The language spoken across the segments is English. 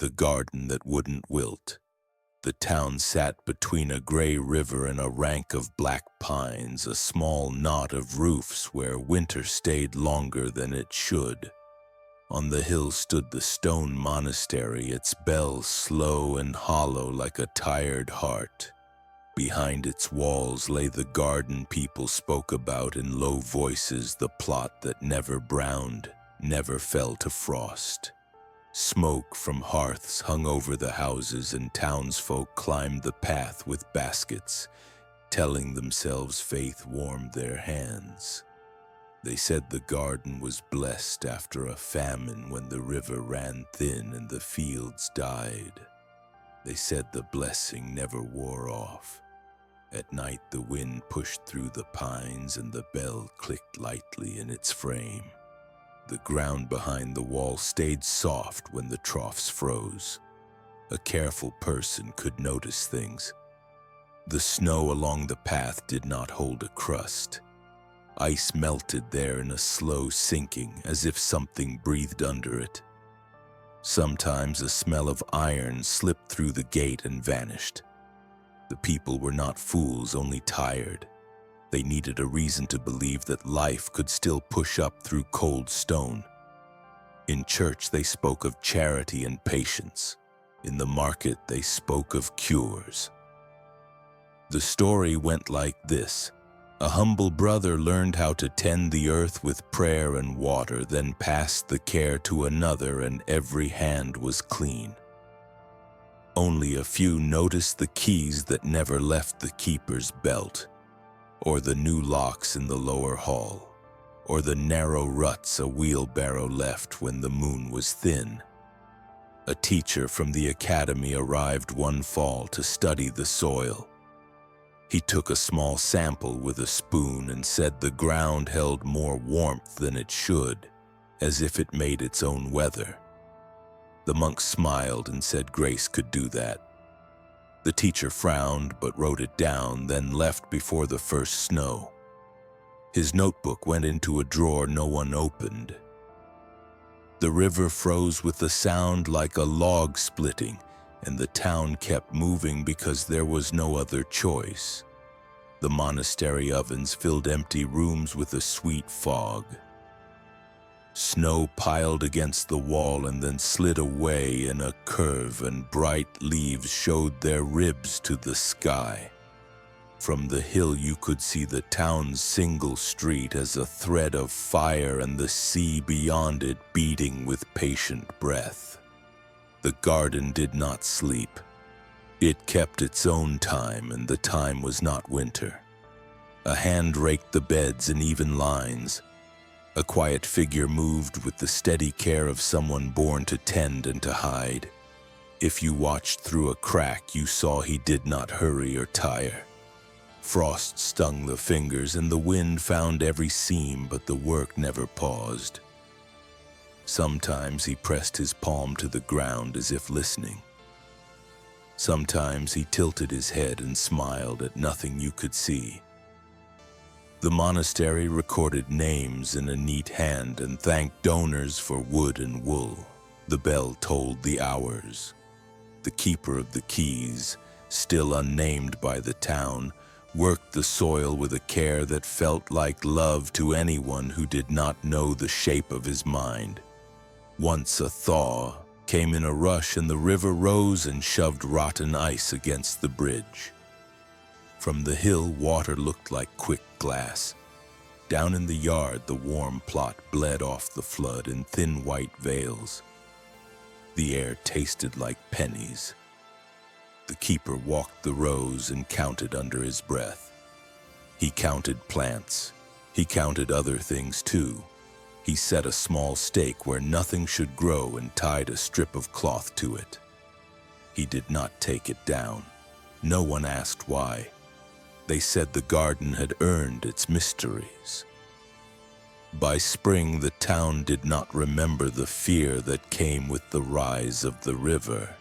the garden that wouldn't wilt. The town sat between a gray river and a rank of black pines, a small knot of roofs where winter stayed longer than it should. On the hill stood the stone monastery, its bell slow and hollow like a tired heart. Behind its walls lay the garden people spoke about in low voices, the plot that never browned, never fell to frost. Smoke from hearths hung over the houses, and townsfolk climbed the path with baskets, telling themselves faith warmed their hands. They said the garden was blessed after a famine when the river ran thin and the fields died. They said the blessing never wore off. At night the wind pushed through the pines and the bell clicked lightly in its frame. The ground behind the wall stayed soft when the troughs froze. A careful person could notice things. The snow along the path did not hold a crust. Ice melted there in a slow sinking, as if something breathed under it. Sometimes a smell of iron slipped through the gate and vanished. The people were not fools, only tired. They needed a reason to believe that life could still push up through cold stone. In church they spoke of charity and patience. In the market they spoke of cures. The story went like this. A humble brother learned how to tend the earth with prayer and water, then passed the care to another, and every hand was clean. Only a few noticed the keys that never left the keeper's belt, or the new locks in the lower hall, or the narrow ruts a wheelbarrow left when the moon was thin. A teacher from the academy arrived one fall to study the soil. He took a small sample with a spoon and said the ground held more warmth than it should, as if it made its own weather. The monk smiled and said grace could do that. The teacher frowned but wrote it down, then left before the first snow. His notebook went into a drawer no one opened. The river froze with a sound like a log splitting, and the town kept moving because there was no other choice. The monastery ovens filled empty rooms with a sweet fog. Snow piled against the wall and then slid away in a curve, and bright leaves showed their ribs to the sky. From the hill you could see the town's single street as a thread of fire, and the sea beyond it beating with patient breath. The garden did not sleep. It kept its own time, and the time was not winter. A hand raked the beds in even lines. A quiet figure moved with the steady care of someone born to tend and to hide. If you watched through a crack, you saw he did not hurry or tire. Frost stung the fingers, and the wind found every seam, but the work never paused. Sometimes he pressed his palm to the ground as if listening. Sometimes he tilted his head and smiled at nothing you could see. The monastery recorded names in a neat hand and thanked donors for wood and wool. The bell tolled the hours. The keeper of the keys, still unnamed by the town, worked the soil with a care that felt like love to anyone who did not know the shape of his mind. Once a thaw came in a rush, and the river rose and shoved rotten ice against the bridge. From the hill, water looked like quick glass. Down in the yard, the warm plot bled off the flood in thin white veils. The air tasted like pennies. The keeper walked the rows and counted under his breath. He counted plants. He counted other things too. He set a small stake where nothing should grow and tied a strip of cloth to it. He did not take it down. No one asked why. They said the garden had earned its mysteries. By spring, the town did not remember the fear that came with the rise of the river.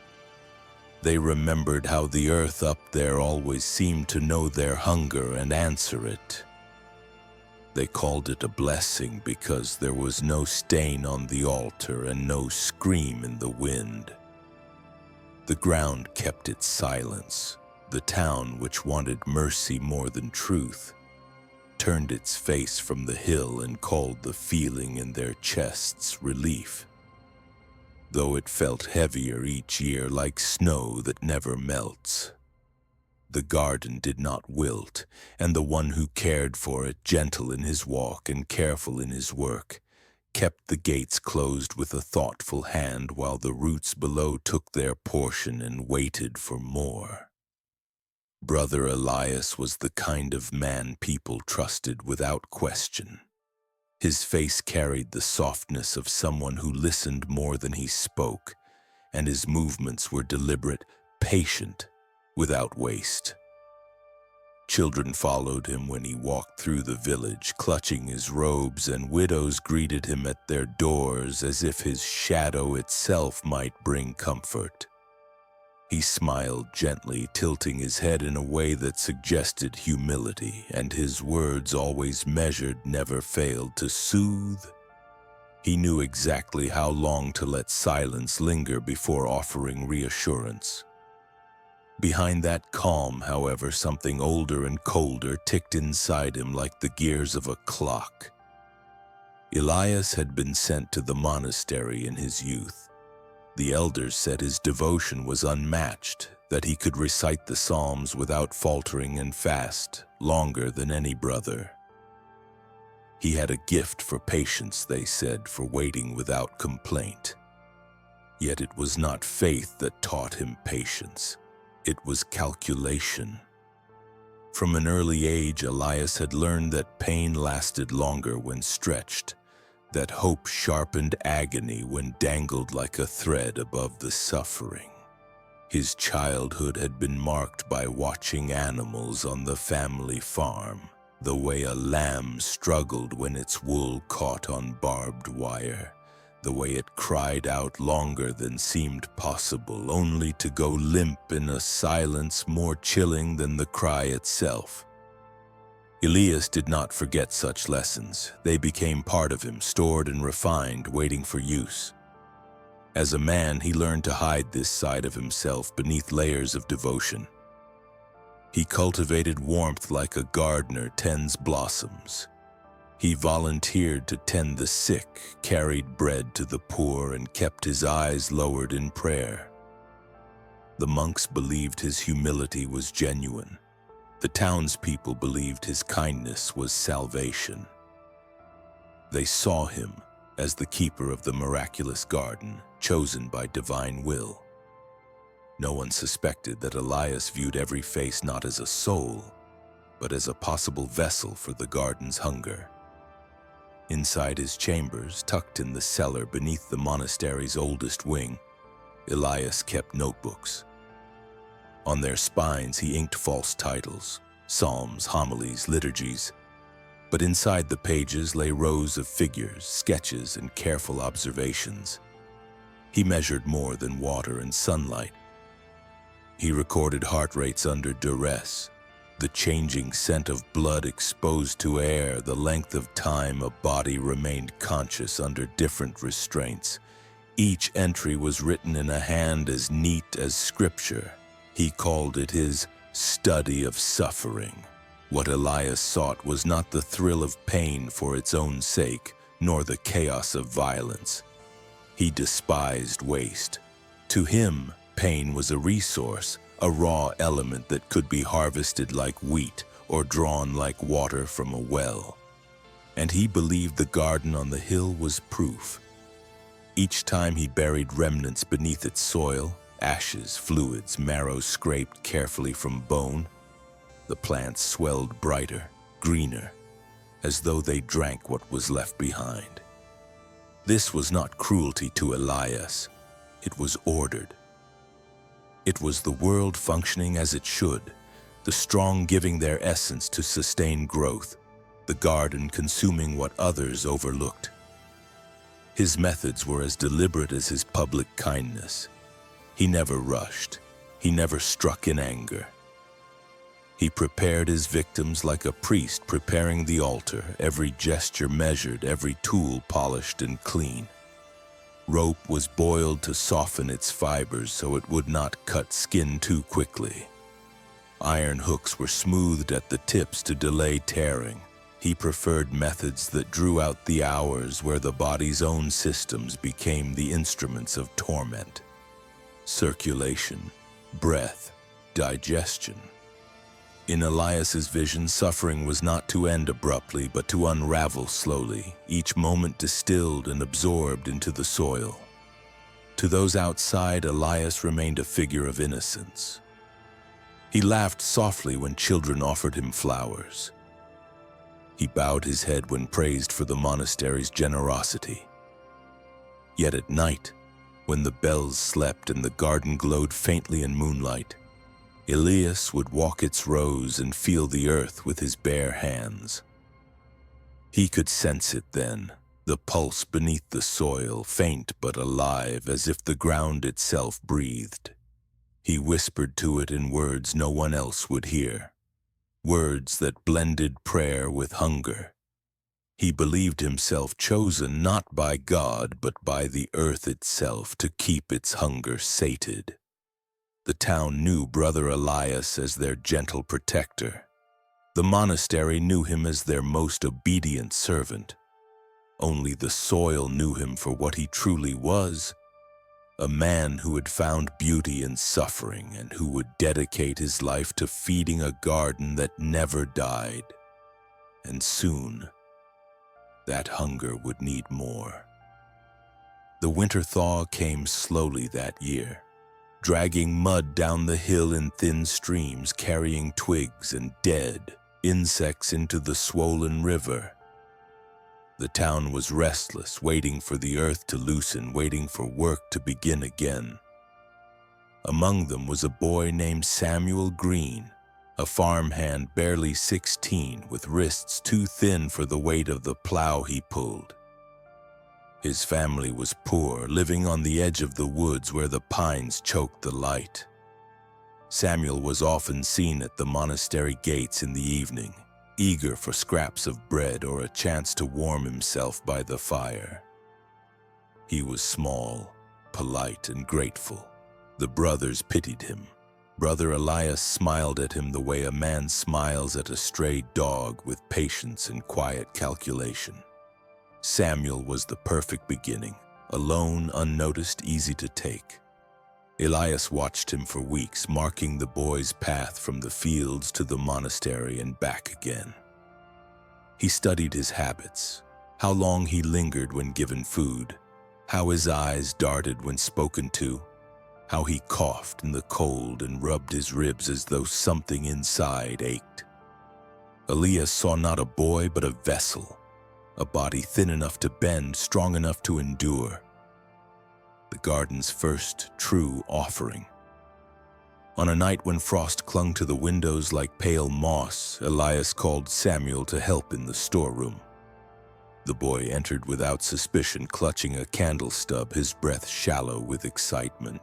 They remembered how the earth up there always seemed to know their hunger and answer it. They called it a blessing because there was no stain on the altar and no scream in the wind. The ground kept its silence. The town, which wanted mercy more than truth, turned its face from the hill and called the feeling in their chests relief. Though it felt heavier each year like snow that never melts. The garden did not wilt, and the one who cared for it, gentle in his walk and careful in his work, kept the gates closed with a thoughtful hand while the roots below took their portion and waited for more. Brother Elias was the kind of man people trusted without question. His face carried the softness of someone who listened more than he spoke, and his movements were deliberate, patient, without waste. Children followed him when he walked through the village, clutching his robes, and widows greeted him at their doors as if his shadow itself might bring comfort. He smiled gently, tilting his head in a way that suggested humility, and his words, always measured, never failed to soothe. He knew exactly how long to let silence linger before offering reassurance. Behind that calm, however, something older and colder ticked inside him like the gears of a clock. Elias had been sent to the monastery in his youth. The elders said his devotion was unmatched, that he could recite the Psalms without faltering and fast, longer than any brother. He had a gift for patience, they said, for waiting without complaint. Yet it was not faith that taught him patience. It was calculation. From an early age, Elias had learned that pain lasted longer when stretched, that hope sharpened agony when dangled like a thread above the suffering. His childhood had been marked by watching animals on the family farm, the way a lamb struggled when its wool caught on barbed wire, the way it cried out longer than seemed possible, only to go limp in a silence more chilling than the cry itself. Elias did not forget such lessons. They became part of him, stored and refined, waiting for use. As a man, he learned to hide this side of himself beneath layers of devotion. He cultivated warmth like a gardener tends blossoms. He volunteered to tend the sick, carried bread to the poor, and kept his eyes lowered in prayer. The monks believed his humility was genuine. The townspeople believed his kindness was salvation. They saw him as the keeper of the miraculous garden, chosen by divine will. No one suspected that Elias viewed every face not as a soul, but as a possible vessel for the garden's hunger. Inside his chambers, tucked in the cellar beneath the monastery's oldest wing, Elias kept notebooks. On their spines he inked false titles, psalms, homilies, liturgies. But inside the pages lay rows of figures, sketches, and careful observations. He measured more than water and sunlight. He recorded heart rates under duress, the changing scent of blood exposed to air, the length of time a body remained conscious under different restraints. Each entry was written in a hand as neat as scripture. He called it his study of suffering. What Elias sought was not the thrill of pain for its own sake, nor the chaos of violence. He despised waste. To him, pain was a resource, a raw element that could be harvested like wheat or drawn like water from a well. And he believed the garden on the hill was proof. Each time he buried remnants beneath its soil, ashes, fluids, marrow scraped carefully from bone, the plants swelled brighter, greener, as though they drank what was left behind. This was not cruelty to Elias. It was ordered. It was the world functioning as it should, the strong giving their essence to sustain growth, the garden consuming what others overlooked. His methods were as deliberate as his public kindness. He never rushed. He never struck in anger. He prepared his victims like a priest preparing the altar, every gesture measured, every tool polished and clean. Rope was boiled to soften its fibers so it would not cut skin too quickly. Iron hooks were smoothed at the tips to delay tearing. He preferred methods that drew out the hours where the body's own systems became the instruments of torment. Circulation, breath, digestion. In Elias's vision, suffering was not to end abruptly, but to unravel slowly, each moment distilled and absorbed into the soil. To those outside, Elias remained a figure of innocence. He laughed softly when children offered him flowers. He bowed his head when praised for the monastery's generosity. Yet at night, when the bells slept and the garden glowed faintly in moonlight, Elias would walk its rows and feel the earth with his bare hands. He could sense it then, the pulse beneath the soil, faint but alive, as if the ground itself breathed. He whispered to it in words no one else would hear, words that blended prayer with hunger. He believed himself chosen not by God but by the earth itself to keep its hunger sated. The town knew Brother Elias as their gentle protector. The monastery knew him as their most obedient servant. Only the soil knew him for what he truly was, a man who had found beauty in suffering and who would dedicate his life to feeding a garden that never died. And soon, that hunger would need more. The winter thaw came slowly that year, dragging mud down the hill in thin streams, carrying twigs and dead insects into the swollen river. The town was restless, waiting for the earth to loosen, waiting for work to begin again. Among them was a boy named Samuel Green, a farmhand barely 16, with wrists too thin for the weight of the plow he pulled. His family was poor, living on the edge of the woods where the pines choked the light. Samuel was often seen at the monastery gates in the evening, eager for scraps of bread or a chance to warm himself by the fire. He was small, polite, and grateful. The brothers pitied him. Brother Elias smiled at him the way a man smiles at a stray dog, with patience and quiet calculation. Samuel was the perfect beginning, alone, unnoticed, easy to take. Elias watched him for weeks, marking the boy's path from the fields to the monastery and back again. He studied his habits, how long he lingered when given food, how his eyes darted when spoken to, how he coughed in the cold and rubbed his ribs as though something inside ached. Elias saw not a boy but a vessel, a body thin enough to bend, strong enough to endure. The garden's first true offering. On a night when frost clung to the windows like pale moss, Elias called Samuel to help in the storeroom. The boy entered without suspicion, clutching a candle stub, his breath shallow with excitement.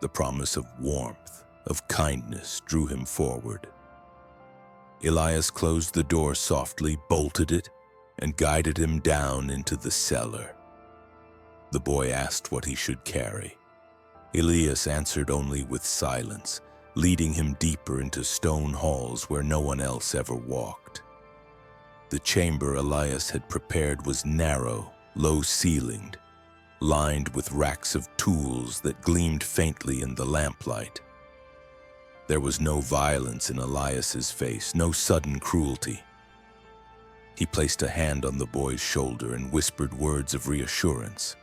The promise of warmth, of kindness, drew him forward. Elias closed the door softly, bolted it, and guided him down into the cellar. The boy asked what he should carry. Elias answered only with silence, leading him deeper into stone halls where no one else ever walked. The chamber Elias had prepared was narrow, low-ceilinged, lined with racks of tools that gleamed faintly in the lamplight. There was no violence in Elias's face, no sudden cruelty. He placed a hand on the boy's shoulder and whispered words of reassurance.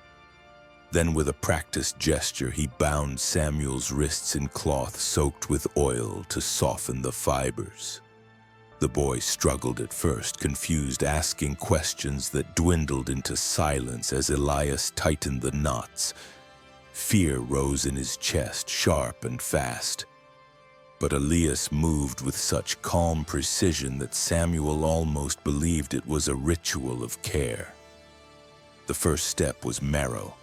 Then, with a practiced gesture, he bound Samuel's wrists in cloth soaked with oil to soften the fibers. The boy struggled at first, confused, asking questions that dwindled into silence as Elias tightened the knots. Fear rose in his chest, sharp and fast. But Elias moved with such calm precision that Samuel almost believed it was a ritual of care. The first step was marrow.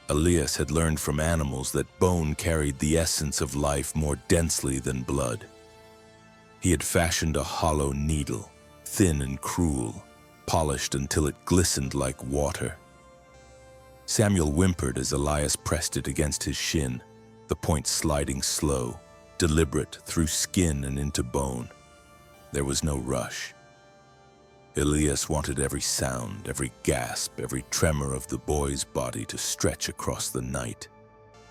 Elias had learned from animals that bone carried the essence of life more densely than blood. He had fashioned a hollow needle, thin and cruel, polished until it glistened like water. Samuel whimpered as Elias pressed it against his shin, the point sliding slow, deliberate through skin and into bone. There was no rush. Elias wanted every sound, every gasp, every tremor of the boy's body to stretch across the night.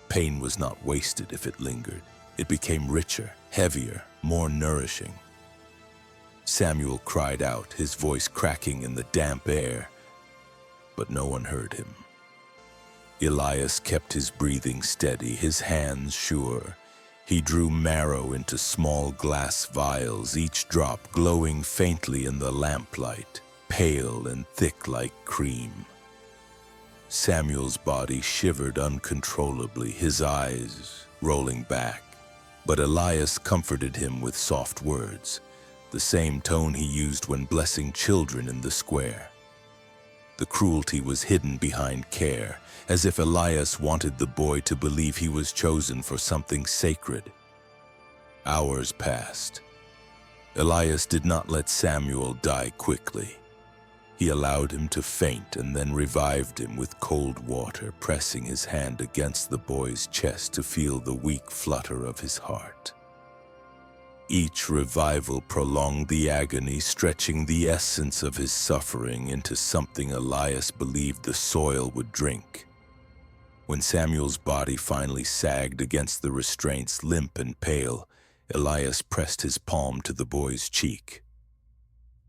Pain was not wasted if it lingered. It became richer, heavier, more nourishing. Samuel cried out, his voice cracking in the damp air, but no one heard him. Elias kept his breathing steady, his hands sure. He drew marrow into small glass vials, each drop glowing faintly in the lamplight, pale and thick like cream. Samuel's body shivered uncontrollably, his eyes rolling back. But Elias comforted him with soft words, the same tone he used when blessing children in the square. The cruelty was hidden behind care, as if Elias wanted the boy to believe he was chosen for something sacred. Hours passed. Elias did not let Samuel die quickly. He allowed him to faint and then revived him with cold water, pressing his hand against the boy's chest to feel the weak flutter of his heart. Each revival prolonged the agony, stretching the essence of his suffering into something Elias believed the soil would drink. When Samuel's body finally sagged against the restraints, limp and pale, Elias pressed his palm to the boy's cheek.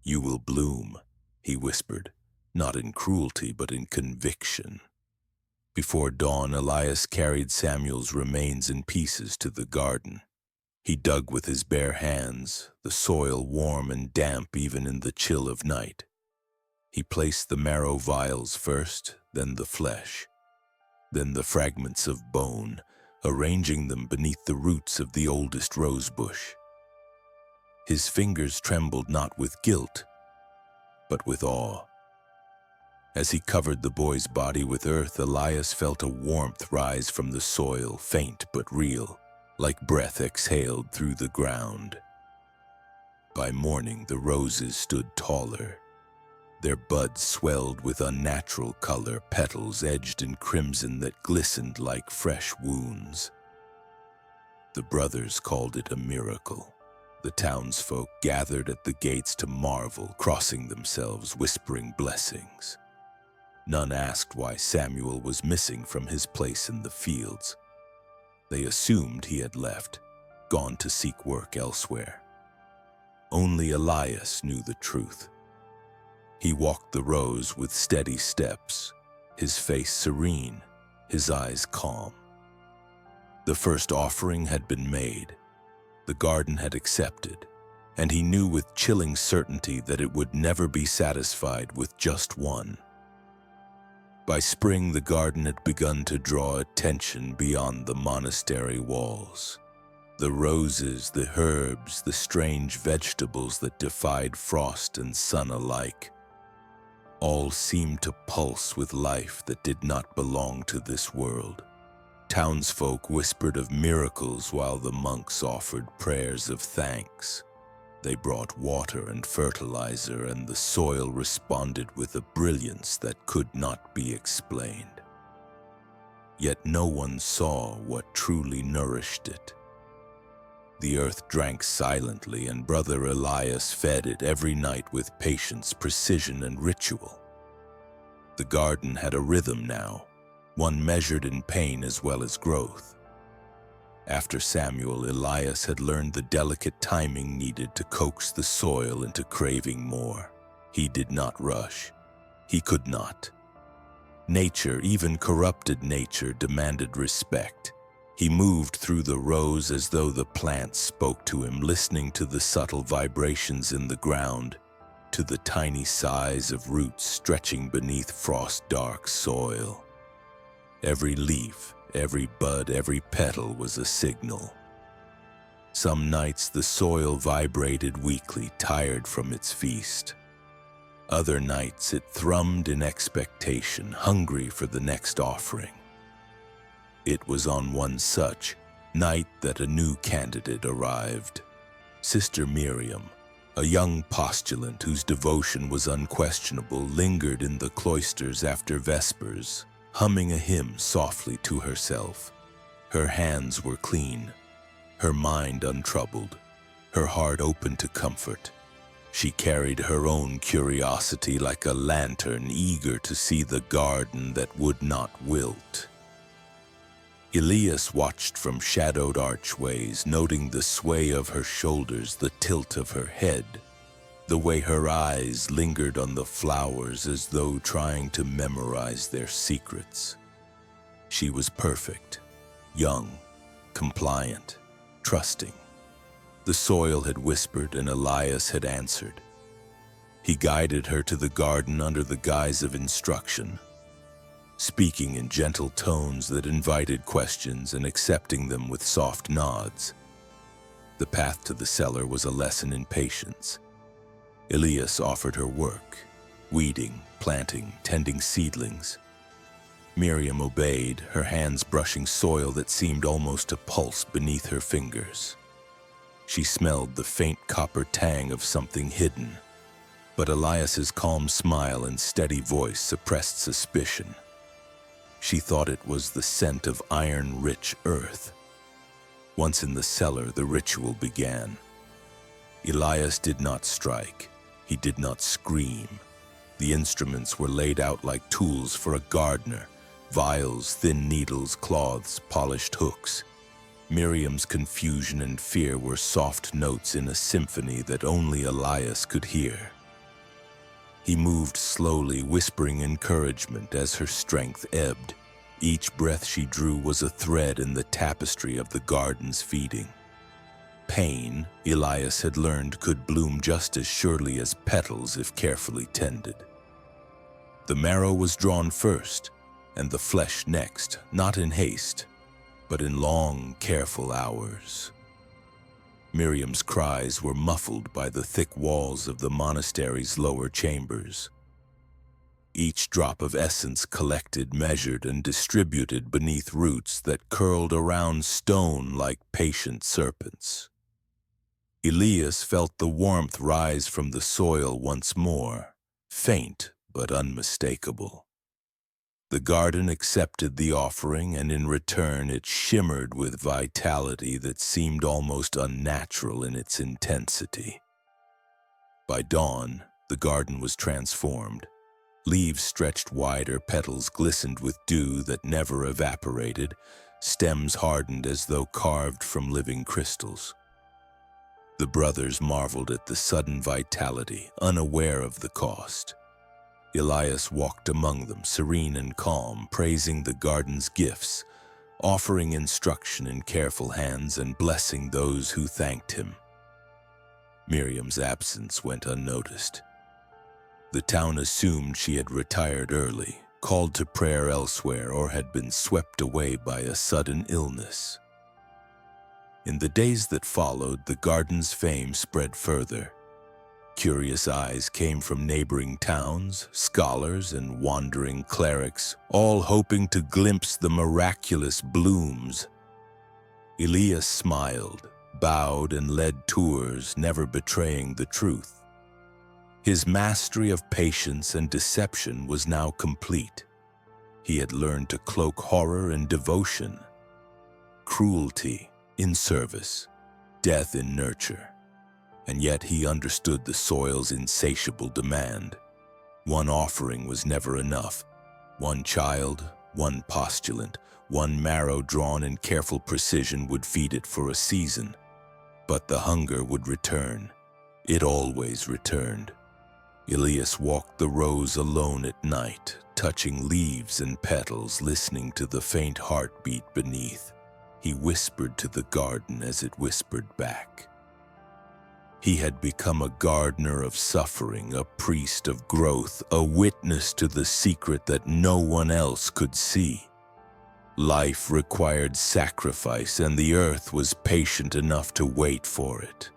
"You will bloom," he whispered, not in cruelty but in conviction. Before dawn, Elias carried Samuel's remains in pieces to the garden. He dug with his bare hands, the soil warm and damp even in the chill of night. He placed the marrow vials first, then the flesh, then the fragments of bone, arranging them beneath the roots of the oldest rose bush. His fingers trembled not with guilt, but with awe. As he covered the boy's body with earth, Elias felt a warmth rise from the soil, faint but real, like breath exhaled through the ground. By morning, the roses stood taller. Their buds swelled with unnatural color, petals edged in crimson that glistened like fresh wounds. The brothers called it a miracle. The townsfolk gathered at the gates to marvel, crossing themselves, whispering blessings. None asked why Samuel was missing from his place in the fields. They assumed he had left, gone to seek work elsewhere. Only Elias knew the truth. He walked the rows with steady steps, his face serene, his eyes calm. The first offering had been made. The garden had accepted, and he knew with chilling certainty that it would never be satisfied with just one. By spring, the garden had begun to draw attention beyond the monastery walls. The roses, the herbs, the strange vegetables that defied frost and sun alike. All seemed to pulse with life that did not belong to this world. Townsfolk whispered of miracles while the monks offered prayers of thanks. They brought water and fertilizer, and the soil responded with a brilliance that could not be explained. Yet no one saw what truly nourished it. The earth drank silently, and Brother Elias fed it every night with patience, precision, and ritual. The garden had a rhythm now, one measured in pain as well as growth. After Samuel, Elias had learned the delicate timing needed to coax the soil into craving more. He did not rush. He could not. Nature, even corrupted nature, demanded respect. He moved through the rows as though the plants spoke to him, listening to the subtle vibrations in the ground, to the tiny sighs of roots stretching beneath frost-dark soil. Every leaf, every bud, every petal was a signal. Some nights the soil vibrated weakly, tired from its feast. Other nights it thrummed in expectation, hungry for the next offering. It was on one such night that a new candidate arrived. Sister Miriam, a young postulant whose devotion was unquestionable, lingered in the cloisters after Vespers, humming a hymn softly to herself. Her hands were clean, her mind untroubled, her heart open to comfort. She carried her own curiosity like a lantern, eager to see the garden that would not wilt. Elias watched from shadowed archways, noting the sway of her shoulders, the tilt of her head, the way her eyes lingered on the flowers as though trying to memorize their secrets. She was perfect, young, compliant, trusting. The soil had whispered and Elias had answered. He guided her to the garden under the guise of instruction, speaking in gentle tones that invited questions and accepting them with soft nods. The path to the cellar was a lesson in patience. Elias offered her work, weeding, planting, tending seedlings. Miriam obeyed, her hands brushing soil that seemed almost to pulse beneath her fingers. She smelled the faint copper tang of something hidden, but Elias's calm smile and steady voice suppressed suspicion. She thought it was the scent of iron-rich earth. Once in the cellar, the ritual began. Elias did not strike. He did not scream. The instruments were laid out like tools for a gardener: vials, thin needles, cloths, polished hooks. Miriam's confusion and fear were soft notes in a symphony that only Elias could hear. He moved slowly, whispering encouragement as her strength ebbed. Each breath she drew was a thread in the tapestry of the garden's feeding. Pain, Elias had learned, could bloom just as surely as petals if carefully tended. The marrow was drawn first, and the flesh next, not in haste, but in long, careful hours. Miriam's cries were muffled by the thick walls of the monastery's lower chambers. Each drop of essence collected, measured, and distributed beneath roots that curled around stone like patient serpents. Elias felt the warmth rise from the soil once more, faint but unmistakable. The garden accepted the offering, and in return it shimmered with vitality that seemed almost unnatural in its intensity. By dawn, the garden was transformed. Leaves stretched wider, petals glistened with dew that never evaporated, stems hardened as though carved from living crystals. The brothers marveled at the sudden vitality, unaware of the cost. Elias walked among them, serene and calm, praising the garden's gifts, offering instruction in careful hands and blessing those who thanked him. Miriam's absence went unnoticed. The town assumed she had retired early, called to prayer elsewhere, or had been swept away by a sudden illness. In the days that followed, the garden's fame spread further. Curious eyes came from neighboring towns, scholars and wandering clerics, all hoping to glimpse the miraculous blooms. Elias smiled, bowed, and led tours, never betraying the truth. His mastery of patience and deception was now complete. He had learned to cloak horror in devotion, cruelty in service, death in nurture. And yet he understood the soil's insatiable demand. One offering was never enough. One child, one postulant, one marrow drawn in careful precision would feed it for a season. But the hunger would return. It always returned. Elias walked the rows alone at night, touching leaves and petals, listening to the faint heartbeat beneath. He whispered to the garden as it whispered back. He had become a gardener of suffering, a priest of growth, a witness to the secret that no one else could see. Life required sacrifice, and the earth was patient enough to wait for it.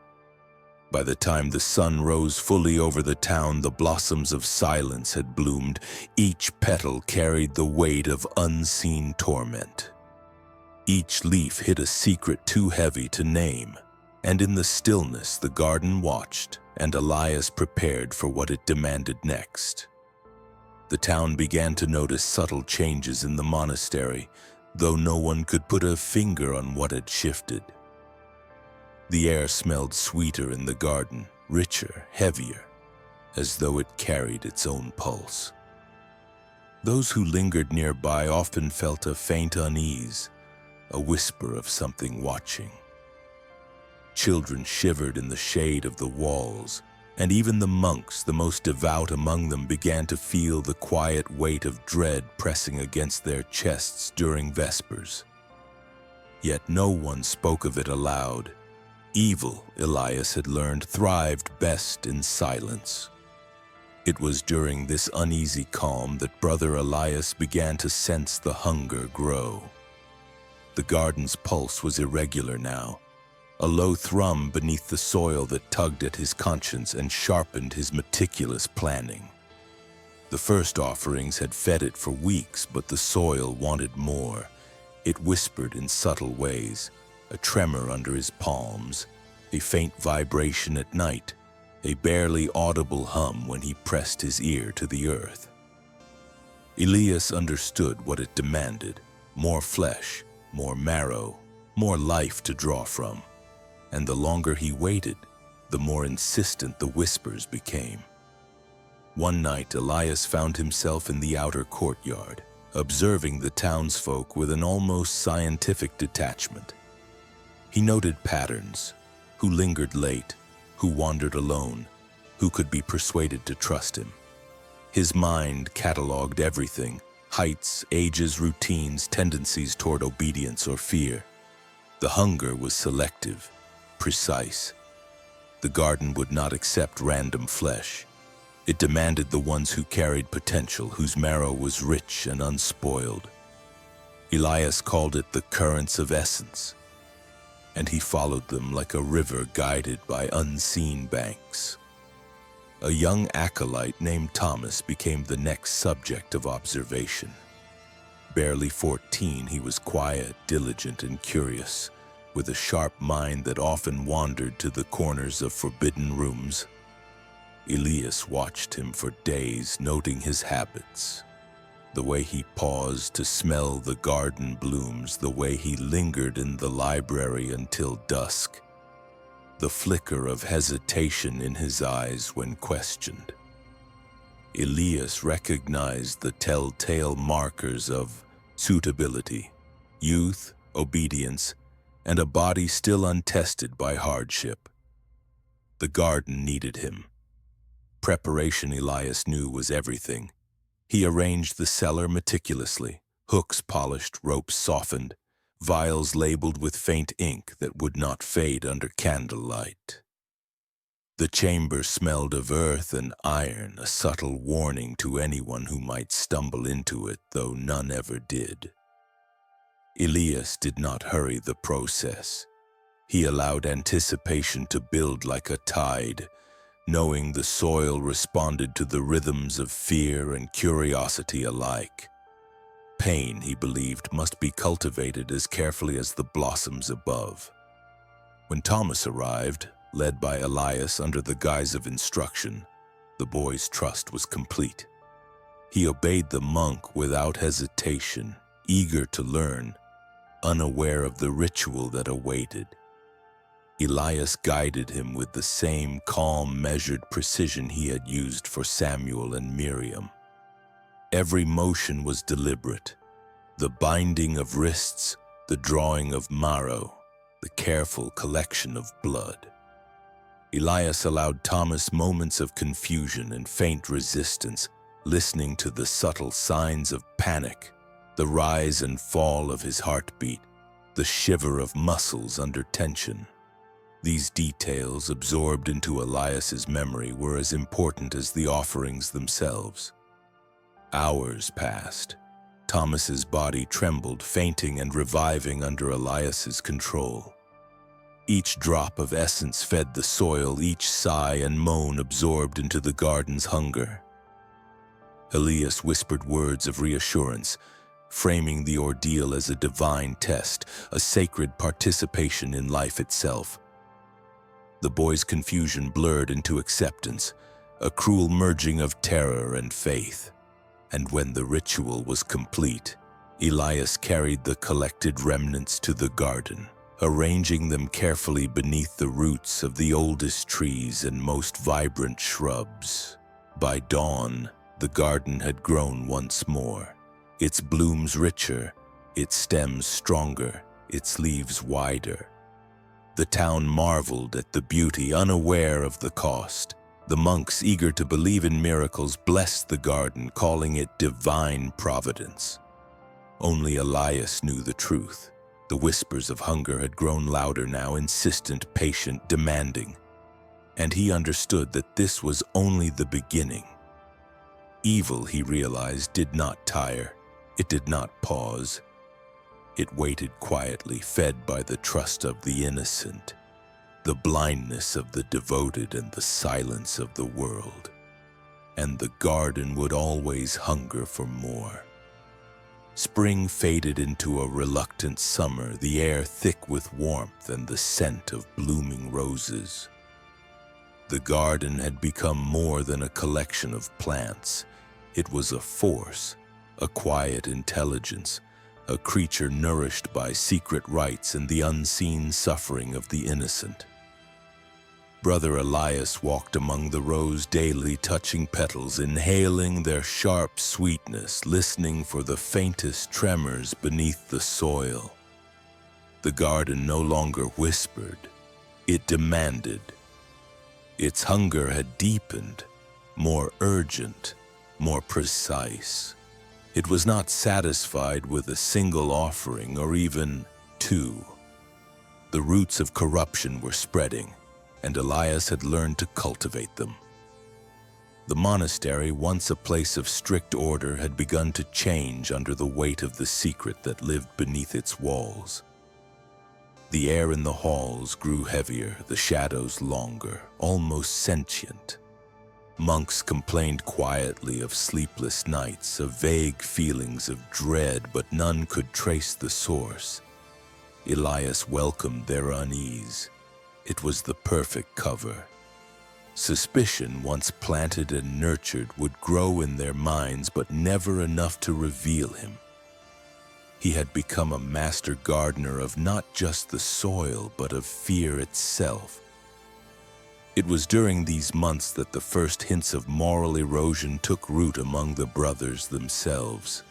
By the time the sun rose fully over the town, the blossoms of silence had bloomed. Each petal carried the weight of unseen torment. Each leaf hid a secret too heavy to name. And in the stillness, the garden watched, and Elias prepared for what it demanded next. The town began to notice subtle changes in the monastery, though no one could put a finger on what had shifted. The air smelled sweeter in the garden, richer, heavier, as though it carried its own pulse. Those who lingered nearby often felt a faint unease, a whisper of something watching. Children shivered in the shade of the walls, and even the monks, the most devout among them, began to feel the quiet weight of dread pressing against their chests during Vespers. Yet no one spoke of it aloud. Evil, Elias had learned, thrived best in silence. It was during this uneasy calm that Brother Elias began to sense the hunger grow. The garden's pulse was irregular now, a low thrum beneath the soil that tugged at his conscience and sharpened his meticulous planning. The first offerings had fed it for weeks, but the soil wanted more. It whispered in subtle ways, a tremor under his palms, a faint vibration at night, a barely audible hum when he pressed his ear to the earth. Elias understood what it demanded: more flesh, more marrow, more life to draw from. And the longer he waited, the more insistent the whispers became. One night, Elias found himself in the outer courtyard, observing the townsfolk with an almost scientific detachment. He noted patterns: who lingered late, who wandered alone, who could be persuaded to trust him. His mind catalogued everything: heights, ages, routines, tendencies toward obedience or fear. The hunger was selective, precise. The garden would not accept random flesh. It demanded the ones who carried potential, whose marrow was rich and unspoiled. Elias called it the currents of essence, and he followed them like a river guided by unseen banks. A young acolyte named Thomas became the next subject of observation. Barely 14, he was quiet, diligent, and curious, with a sharp mind that often wandered to the corners of forbidden rooms. Elias watched him for days, noting his habits: the way he paused to smell the garden blooms, the way he lingered in the library until dusk, the flicker of hesitation in his eyes when questioned. Elias recognized the telltale markers of suitability: youth, obedience, and a body still untested by hardship. The garden needed him. Preparation, Elias knew, was everything. He arranged the cellar meticulously, hooks polished, ropes softened, vials labeled with faint ink that would not fade under candlelight. The chamber smelled of earth and iron, a subtle warning to anyone who might stumble into it, though none ever did. Elias did not hurry the process. He allowed anticipation to build like a tide, knowing the soil responded to the rhythms of fear and curiosity alike. Pain, he believed, must be cultivated as carefully as the blossoms above. When Thomas arrived, led by Elias under the guise of instruction, the boy's trust was complete. He obeyed the monk without hesitation, eager to learn, unaware of the ritual that awaited. Elias guided him with the same calm, measured precision he had used for Samuel and Miriam. Every motion was deliberate: the binding of wrists, the drawing of marrow, the careful collection of blood. Elias allowed Thomas moments of confusion and faint resistance, listening to the subtle signs of panic, the rise and fall of his heartbeat, the shiver of muscles under tension. These details, absorbed into Elias's memory, were as important as the offerings themselves. Hours passed. Thomas's body trembled, fainting and reviving under Elias's control. Each drop of essence fed the soil, each sigh and moan absorbed into the garden's hunger. Elias whispered words of reassurance, framing the ordeal as a divine test, a sacred participation in life itself. The boy's confusion blurred into acceptance, a cruel merging of terror and faith. And when the ritual was complete, Elias carried the collected remnants to the garden, arranging them carefully beneath the roots of the oldest trees and most vibrant shrubs. By dawn, the garden had grown once more, its blooms richer, its stems stronger, its leaves wider. The town marveled at the beauty, unaware of the cost. The monks, eager to believe in miracles, blessed the garden, calling it divine providence. Only Elias knew the truth. The whispers of hunger had grown louder now, insistent, patient, demanding. And he understood that this was only the beginning. Evil, he realized, did not tire. It did not pause. It waited quietly, fed by the trust of the innocent, the blindness of the devoted, and the silence of the world. And the garden would always hunger for more. Spring faded into a reluctant summer, the air thick with warmth and the scent of blooming roses. The garden had become more than a collection of plants. It was a force, a quiet intelligence, a creature nourished by secret rites and the unseen suffering of the innocent. Brother Elias walked among the rows daily, touching petals, inhaling their sharp sweetness, listening for the faintest tremors beneath the soil. The garden no longer whispered, it demanded. Its hunger had deepened, more urgent, more precise. It was not satisfied with a single offering or even two. The roots of corruption were spreading, and Elias had learned to cultivate them. The monastery, once a place of strict order, had begun to change under the weight of the secret that lived beneath its walls. The air in the halls grew heavier, the shadows longer, almost sentient. Monks complained quietly of sleepless nights, of vague feelings of dread, but none could trace the source. Elias welcomed their unease. It was the perfect cover. Suspicion, once planted and nurtured, would grow in their minds, but never enough to reveal him. He had become a master gardener of not just the soil, but of fear itself. It was during these months that the first hints of moral erosion took root among the brothers themselves.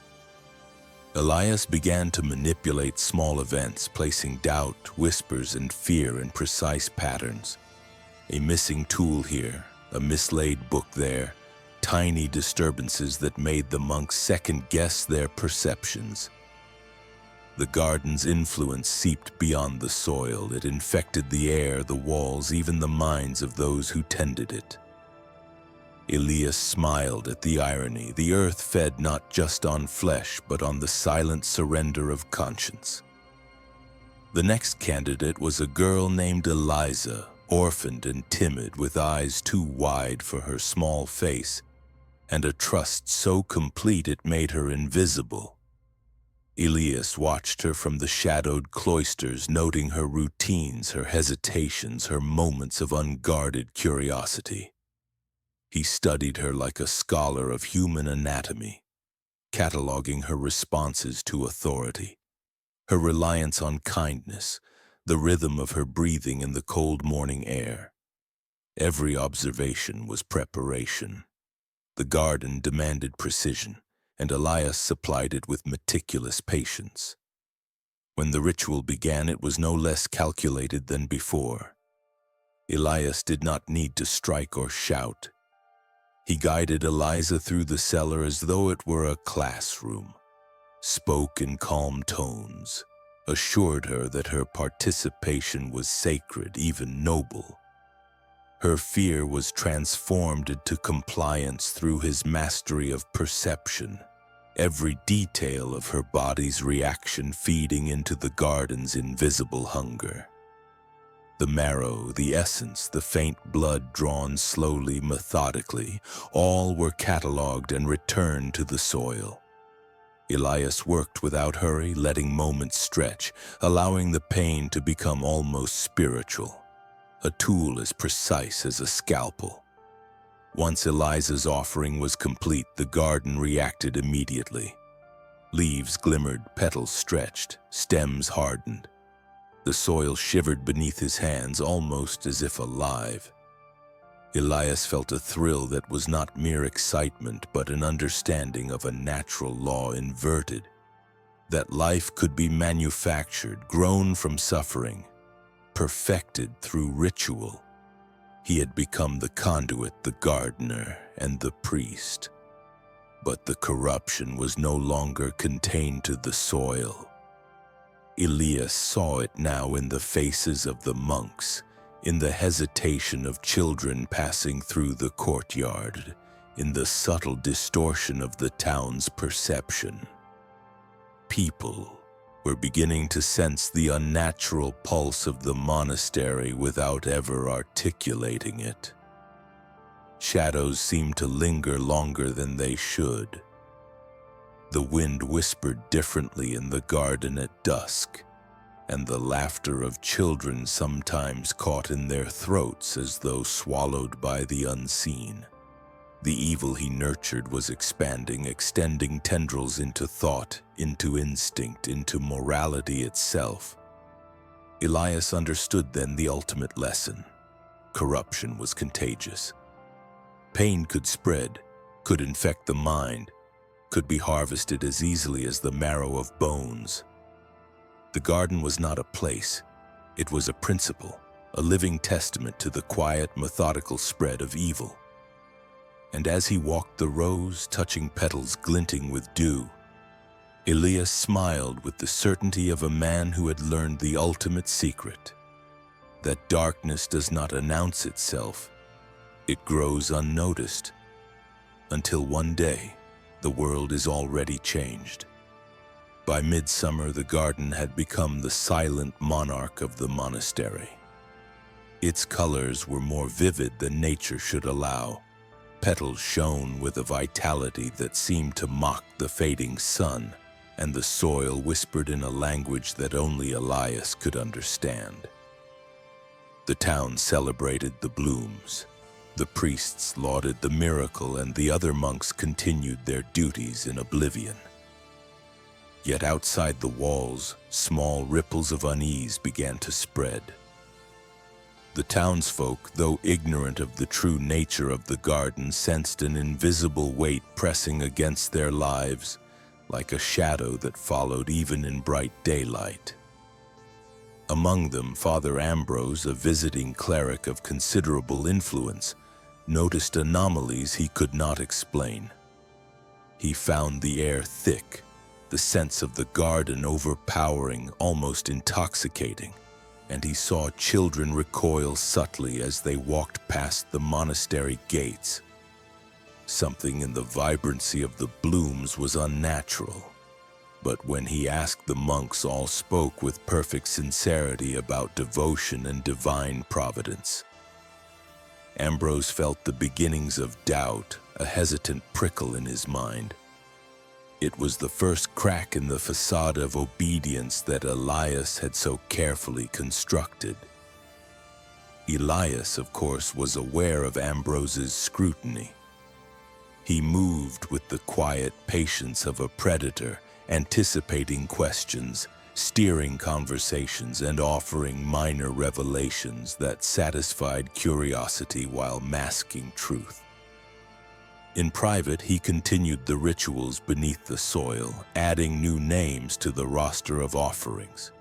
Elias began to manipulate small events, placing doubt, whispers, and fear in precise patterns. A missing tool here, a mislaid book there, tiny disturbances that made the monks second-guess their perceptions. The garden's influence seeped beyond the soil. It infected the air, the walls, even the minds of those who tended it. Elias smiled at the irony. The earth fed not just on flesh, but on the silent surrender of conscience. The next candidate was a girl named Eliza, orphaned and timid, with eyes too wide for her small face, and a trust so complete it made her invisible. Elias watched her from the shadowed cloisters, noting her routines, her hesitations, her moments of unguarded curiosity. He studied her like a scholar of human anatomy, cataloging her responses to authority, her reliance on kindness, the rhythm of her breathing in the cold morning air. Every observation was preparation. The garden demanded precision, and Elias supplied it with meticulous patience. When the ritual began, it was no less calculated than before. Elias did not need to strike or shout. He guided Eliza through the cellar as though it were a classroom, spoke in calm tones, assured her that her participation was sacred, even noble. Her fear was transformed into compliance through his mastery of perception, every detail of her body's reaction feeding into the garden's invisible hunger. The marrow, the essence, the faint blood drawn slowly, methodically, all were catalogued and returned to the soil. Elias worked without hurry, letting moments stretch, allowing the pain to become almost spiritual, a tool as precise as a scalpel. Once Eliza's offering was complete, the garden reacted immediately. Leaves glimmered, petals stretched, stems hardened. The soil shivered beneath his hands, almost as if alive. Elias felt a thrill that was not mere excitement, but an understanding of a natural law inverted. That life could be manufactured, grown from suffering, perfected through ritual. He had become the conduit, the gardener, and the priest. But the corruption was no longer contained to the soil. Elias saw it now in the faces of the monks, in the hesitation of children passing through the courtyard, in the subtle distortion of the town's perception. People were beginning to sense the unnatural pulse of the monastery without ever articulating it. Shadows seemed to linger longer than they should. The wind whispered differently in the garden at dusk, and the laughter of children sometimes caught in their throats as though swallowed by the unseen. The evil he nurtured was expanding, extending tendrils into thought, into instinct, into morality itself. Elias understood then the ultimate lesson. Corruption was contagious. Pain could spread, could infect the mind, could be harvested as easily as the marrow of bones. The garden was not a place. It was a principle, a living testament to the quiet, methodical spread of evil. And as he walked the rows, touching petals glinting with dew, Elias smiled with the certainty of a man who had learned the ultimate secret, that darkness does not announce itself. It grows unnoticed, until one day the world is already changed. By midsummer, the garden had become the silent monarch of the monastery. Its colors were more vivid than nature should allow. Petals shone with a vitality that seemed to mock the fading sun, and the soil whispered in a language that only Elias could understand. The town celebrated the blooms. The priests lauded the miracle, and the other monks continued their duties in oblivion. Yet outside the walls, small ripples of unease began to spread. The townsfolk, though ignorant of the true nature of the garden, sensed an invisible weight pressing against their lives, like a shadow that followed even in bright daylight. Among them, Father Ambrose, a visiting cleric of considerable influence, noticed anomalies he could not explain. He found the air thick, the sense of the garden overpowering, almost intoxicating, and he saw children recoil subtly as they walked past the monastery gates. Something in the vibrancy of the blooms was unnatural, but when he asked the monks, all spoke with perfect sincerity about devotion and divine providence. Ambrose felt the beginnings of doubt, a hesitant prickle in his mind. It was the first crack in the facade of obedience that Elias had so carefully constructed. Elias, of course, was aware of Ambrose's scrutiny. He moved with the quiet patience of a predator, anticipating questions, steering conversations, and offering minor revelations that satisfied curiosity while masking truth. In private, he continued the rituals beneath the soil, adding new names to the roster of offerings.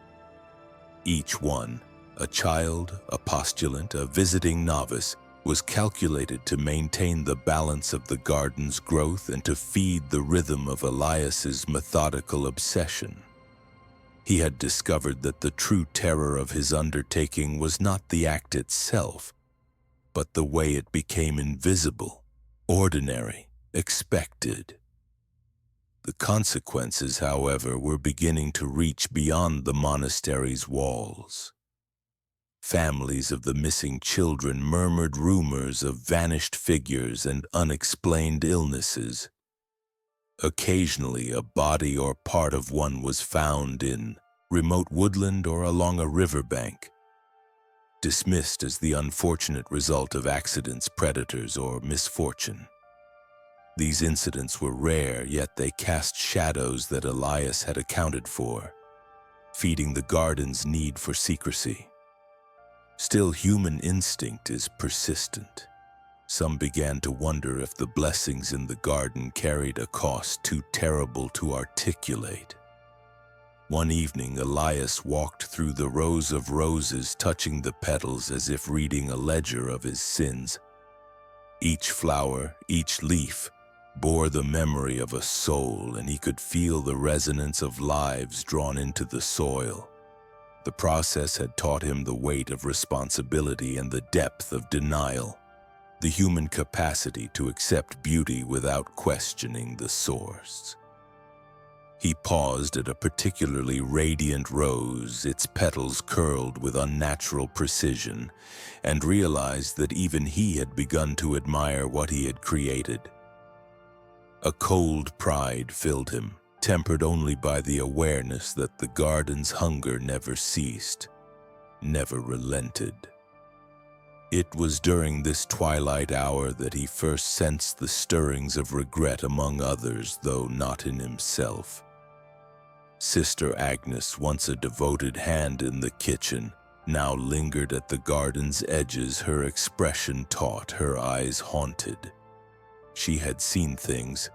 Each one, a child, a postulant, a visiting novice, was calculated to maintain the balance of the garden's growth and to feed the rhythm of Elias's methodical obsession. He had discovered that the true terror of his undertaking was not the act itself, but the way it became invisible, ordinary, expected. The consequences, however, were beginning to reach beyond the monastery's walls. Families of the missing children murmured rumors of vanished figures and unexplained illnesses. Occasionally, a body or part of one was found in remote woodland or along a riverbank. dismissed as the unfortunate result of accidents, predators, or misfortune. These incidents were rare, yet they cast shadows that Elias had accounted for, feeding the garden's need for secrecy. Still, human instinct is persistent. Some began to wonder if the blessings in the garden carried a cost too terrible to articulate. One evening, Elias walked through the rows of roses, touching the petals as if reading a ledger of his sins. Each flower, each leaf, bore the memory of a soul, and he could feel the resonance of lives drawn into the soil. The process had taught him the weight of responsibility and the depth of denial, the human capacity to accept beauty without questioning the source. He paused at a particularly radiant rose, its petals curled with unnatural precision, and realized that even he had begun to admire what he had created. A cold pride filled him, tempered only by the awareness that the garden's hunger never ceased, never relented. It was during this twilight hour that he first sensed the stirrings of regret among others, though not in himself. Sister Agnes, once a devoted hand in the kitchen, now lingered at the garden's edges, her expression taut, her eyes haunted. She had seen things,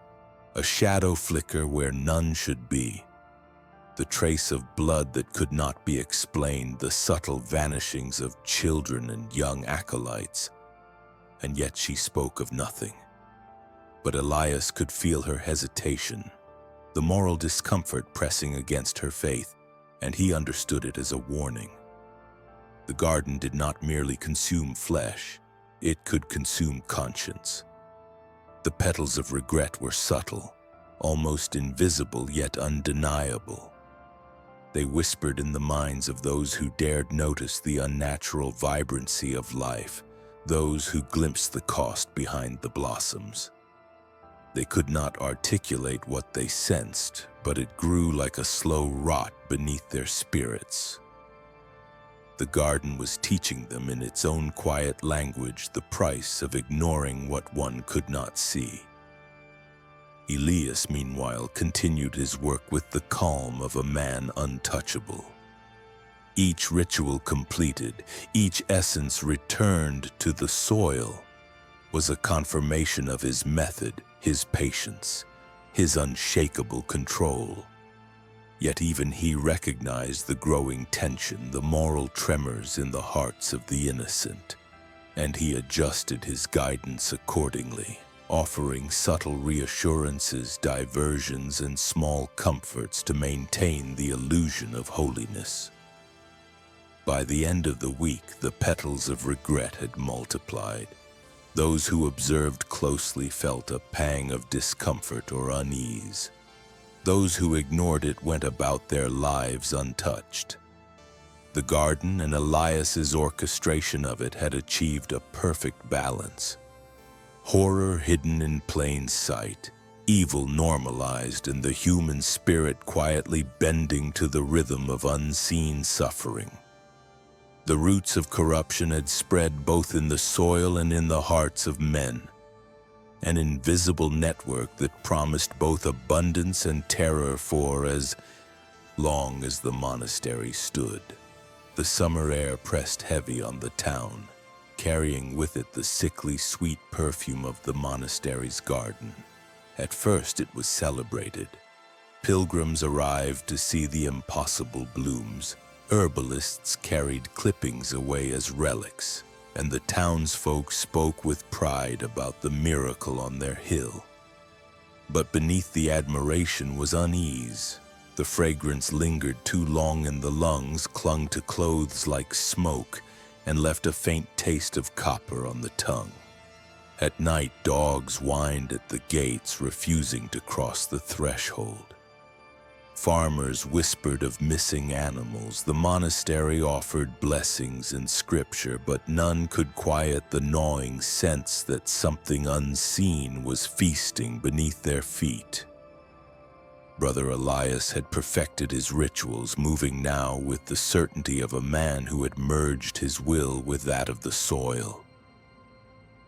a shadow flicker where none should be, the trace of blood that could not be explained, the subtle vanishings of children and young acolytes, and yet she spoke of nothing. But Elias could feel her hesitation, the moral discomfort pressing against her faith, and he understood it as a warning. The garden did not merely consume flesh, it could consume conscience. The petals of regret were subtle, almost invisible yet undeniable. They whispered in the minds of those who dared notice the unnatural vibrancy of life, those who glimpsed the cost behind the blossoms. They could not articulate what they sensed, but it grew like a slow rot beneath their spirits. The garden was teaching them in its own quiet language the price of ignoring what one could not see. Elias, meanwhile, continued his work with the calm of a man untouchable. Each ritual completed, each essence returned to the soil, was a confirmation of his method, his patience, his unshakable control. Yet even he recognized the growing tension, the moral tremors in the hearts of the innocent, and he adjusted his guidance accordingly, offering subtle reassurances, diversions, and small comforts to maintain the illusion of holiness. By the end of the week, the petals of regret had multiplied. Those who observed closely felt a pang of discomfort or unease. Those who ignored it went about their lives untouched. The garden and Elias's orchestration of it had achieved a perfect balance. Horror hidden in plain sight, evil normalized, and the human spirit quietly bending to the rhythm of unseen suffering. The roots of corruption had spread both in the soil and in the hearts of men, an invisible network that promised both abundance and terror for as long as the monastery stood. The summer air pressed heavy on the town, carrying with it the sickly sweet perfume of the monastery's garden. At first it was celebrated. Pilgrims arrived to see the impossible blooms. Herbalists carried clippings away as relics, and the townsfolk spoke with pride about the miracle on their hill. But beneath the admiration was unease. The fragrance lingered too long in the lungs, clung to clothes like smoke, and left a faint taste of copper on the tongue. At night, dogs whined at the gates, refusing to cross the threshold. Farmers whispered of missing animals. The monastery offered blessings in scripture, but none could quiet the gnawing sense that something unseen was feasting beneath their feet. Brother Elias had perfected his rituals, moving now with the certainty of a man who had merged his will with that of the soil.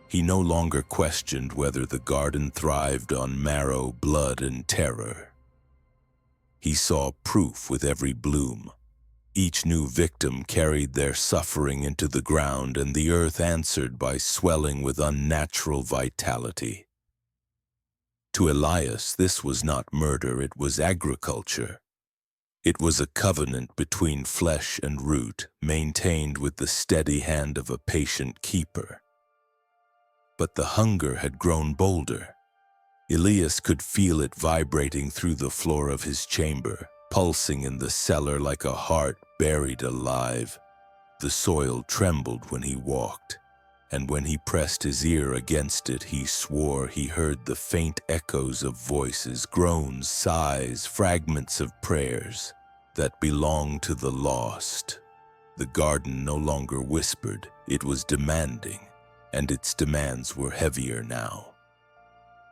He no longer questioned whether the garden thrived on marrow, blood, and terror. He saw proof with every bloom. Each new victim carried their suffering into the ground, and the earth answered by swelling with unnatural vitality. To Elias, this was not murder, it was agriculture. It was a covenant between flesh and root, maintained with the steady hand of a patient keeper. But the hunger had grown bolder. Elias could feel it vibrating through the floor of his chamber, pulsing in the cellar like a heart buried alive. The soil trembled when he walked, and when he pressed his ear against it, he swore he heard the faint echoes of voices, groans, sighs, fragments of prayers that belonged to the lost. The garden no longer whispered, it was demanding, and its demands were heavier now.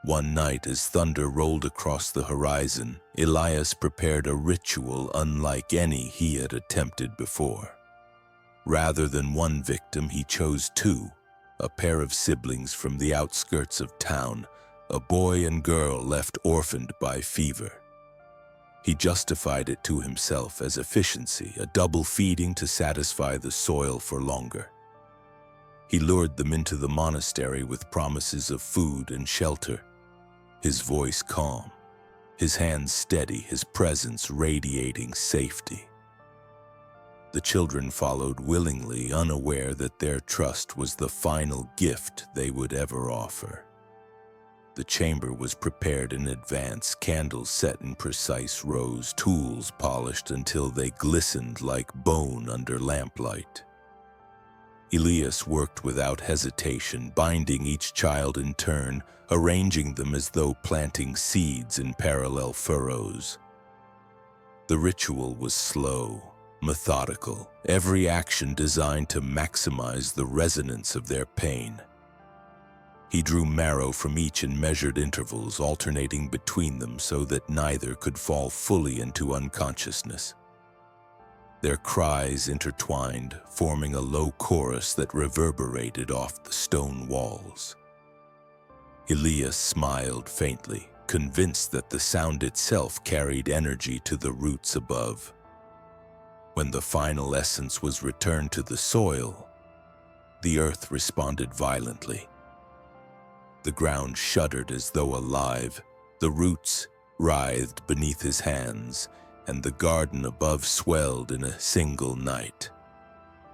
One night, as thunder rolled across the horizon, Elias prepared a ritual unlike any he had attempted before. Rather than one victim, he chose two, a pair of siblings from the outskirts of town, a boy and girl left orphaned by fever. He justified it to himself as efficiency, a double feeding to satisfy the soil for longer. He lured them into the monastery with promises of food and shelter, his voice calm, his hands steady, his presence radiating safety. The children followed willingly, unaware that their trust was the final gift they would ever offer. The chamber was prepared in advance, candles set in precise rows, tools polished until they glistened like bone under lamplight. Elias worked without hesitation, binding each child in turn, arranging them as though planting seeds in parallel furrows. The ritual was slow, methodical, every action designed to maximize the resonance of their pain. He drew marrow from each in measured intervals, alternating between them so that neither could fall fully into unconsciousness. Their cries intertwined, forming a low chorus that reverberated off the stone walls. Elias smiled faintly, convinced that the sound itself carried energy to the roots above. When the final essence was returned to the soil, the earth responded violently. The ground shuddered as though alive, the roots writhed beneath his hands, and the garden above swelled in a single night.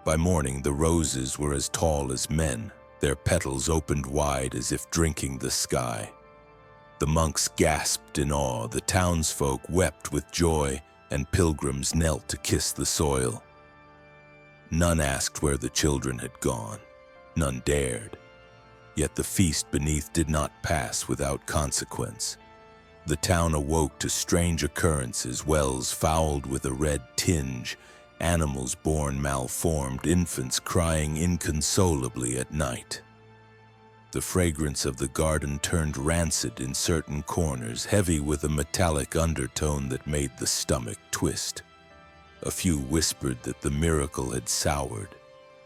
By morning, the roses were as tall as men, their petals opened wide as if drinking the sky. The monks gasped in awe, the townsfolk wept with joy, and pilgrims knelt to kiss the soil. None asked where the children had gone. None dared. Yet the feast beneath did not pass without consequence. The town awoke to strange occurrences, wells fouled with a red tinge, animals born malformed, infants crying inconsolably at night. The fragrance of the garden turned rancid in certain corners, heavy with a metallic undertone that made the stomach twist. A few whispered that the miracle had soured,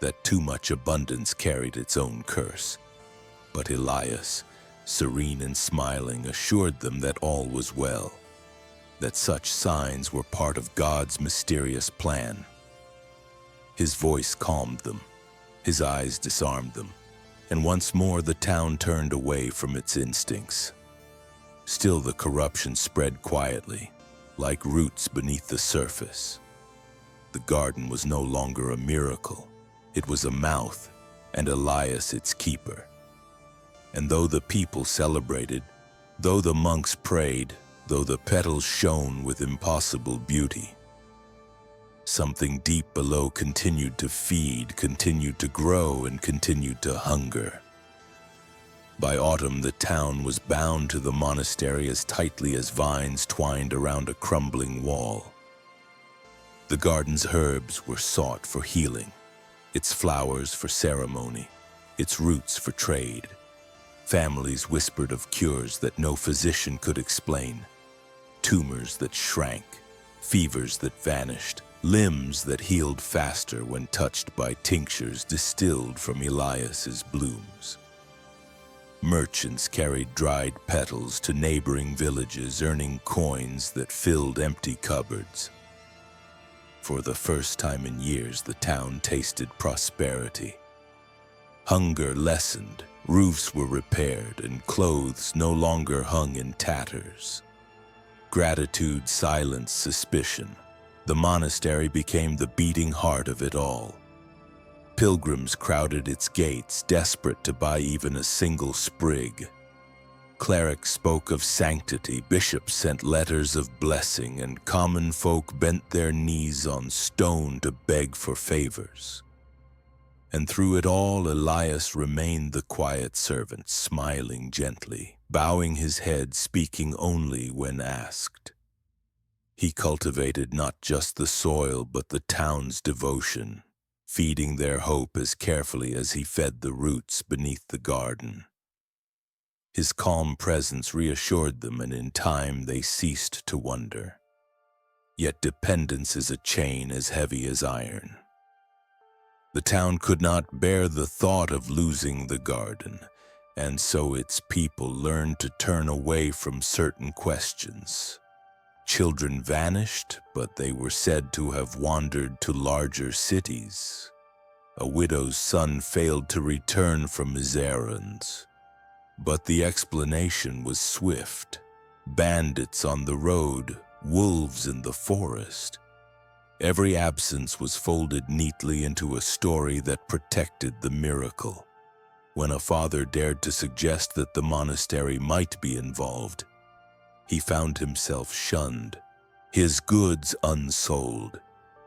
that too much abundance carried its own curse. But Elias, serene and smiling, assured them that all was well, that such signs were part of God's mysterious plan. His voice calmed them, his eyes disarmed them, and once more the town turned away from its instincts. Still the corruption spread quietly, like roots beneath the surface. The garden was no longer a miracle, it was a mouth, and Elias its keeper. And though the people celebrated, though the monks prayed, though the petals shone with impossible beauty, something deep below continued to feed, continued to grow, and continued to hunger. By autumn, the town was bound to the monastery as tightly as vines twined around a crumbling wall. The garden's herbs were sought for healing, its flowers for ceremony, its roots for trade. Families whispered of cures that no physician could explain. tumors that shrank, fevers that vanished, limbs that healed faster when touched by tinctures distilled from Elias's blooms. Merchants carried dried petals to neighboring villages, earning coins that filled empty cupboards. For the first time in years, the town tasted prosperity. Hunger lessened, roofs were repaired, and clothes no longer hung in tatters. Gratitude silenced suspicion. The monastery became the beating heart of it all. Pilgrims crowded its gates, desperate to buy even a single sprig. Clerics spoke of sanctity, bishops sent letters of blessing, and common folk bent their knees on stone to beg for favors. And through it all, Elias remained the quiet servant, smiling gently, bowing his head, speaking only when asked. He cultivated not just the soil, but the town's devotion, feeding their hope as carefully as he fed the roots beneath the garden. His calm presence reassured them, and in time they ceased to wonder. Yet dependence is a chain as heavy as iron. The town could not bear the thought of losing the garden, and so its people learned to turn away from certain questions. Children vanished, but they were said to have wandered to larger cities. A widow's son failed to return from his errands. But the explanation was swift. Bandits on the road, wolves in the forest. Every absence was folded neatly into a story that protected the miracle. When a father dared to suggest that the monastery might be involved, he found himself shunned, his goods unsold,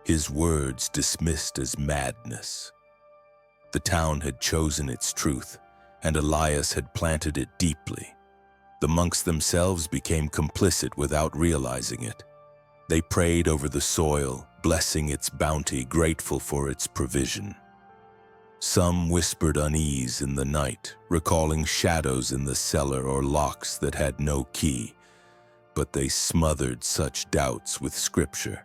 his words dismissed as madness. The town had chosen its truth, and Elias had planted it deeply. The monks themselves became complicit without realizing it. They prayed over the soil, blessing its bounty, grateful for its provision. Some whispered unease in the night, recalling shadows in the cellar or locks that had no key, but they smothered such doubts with scripture.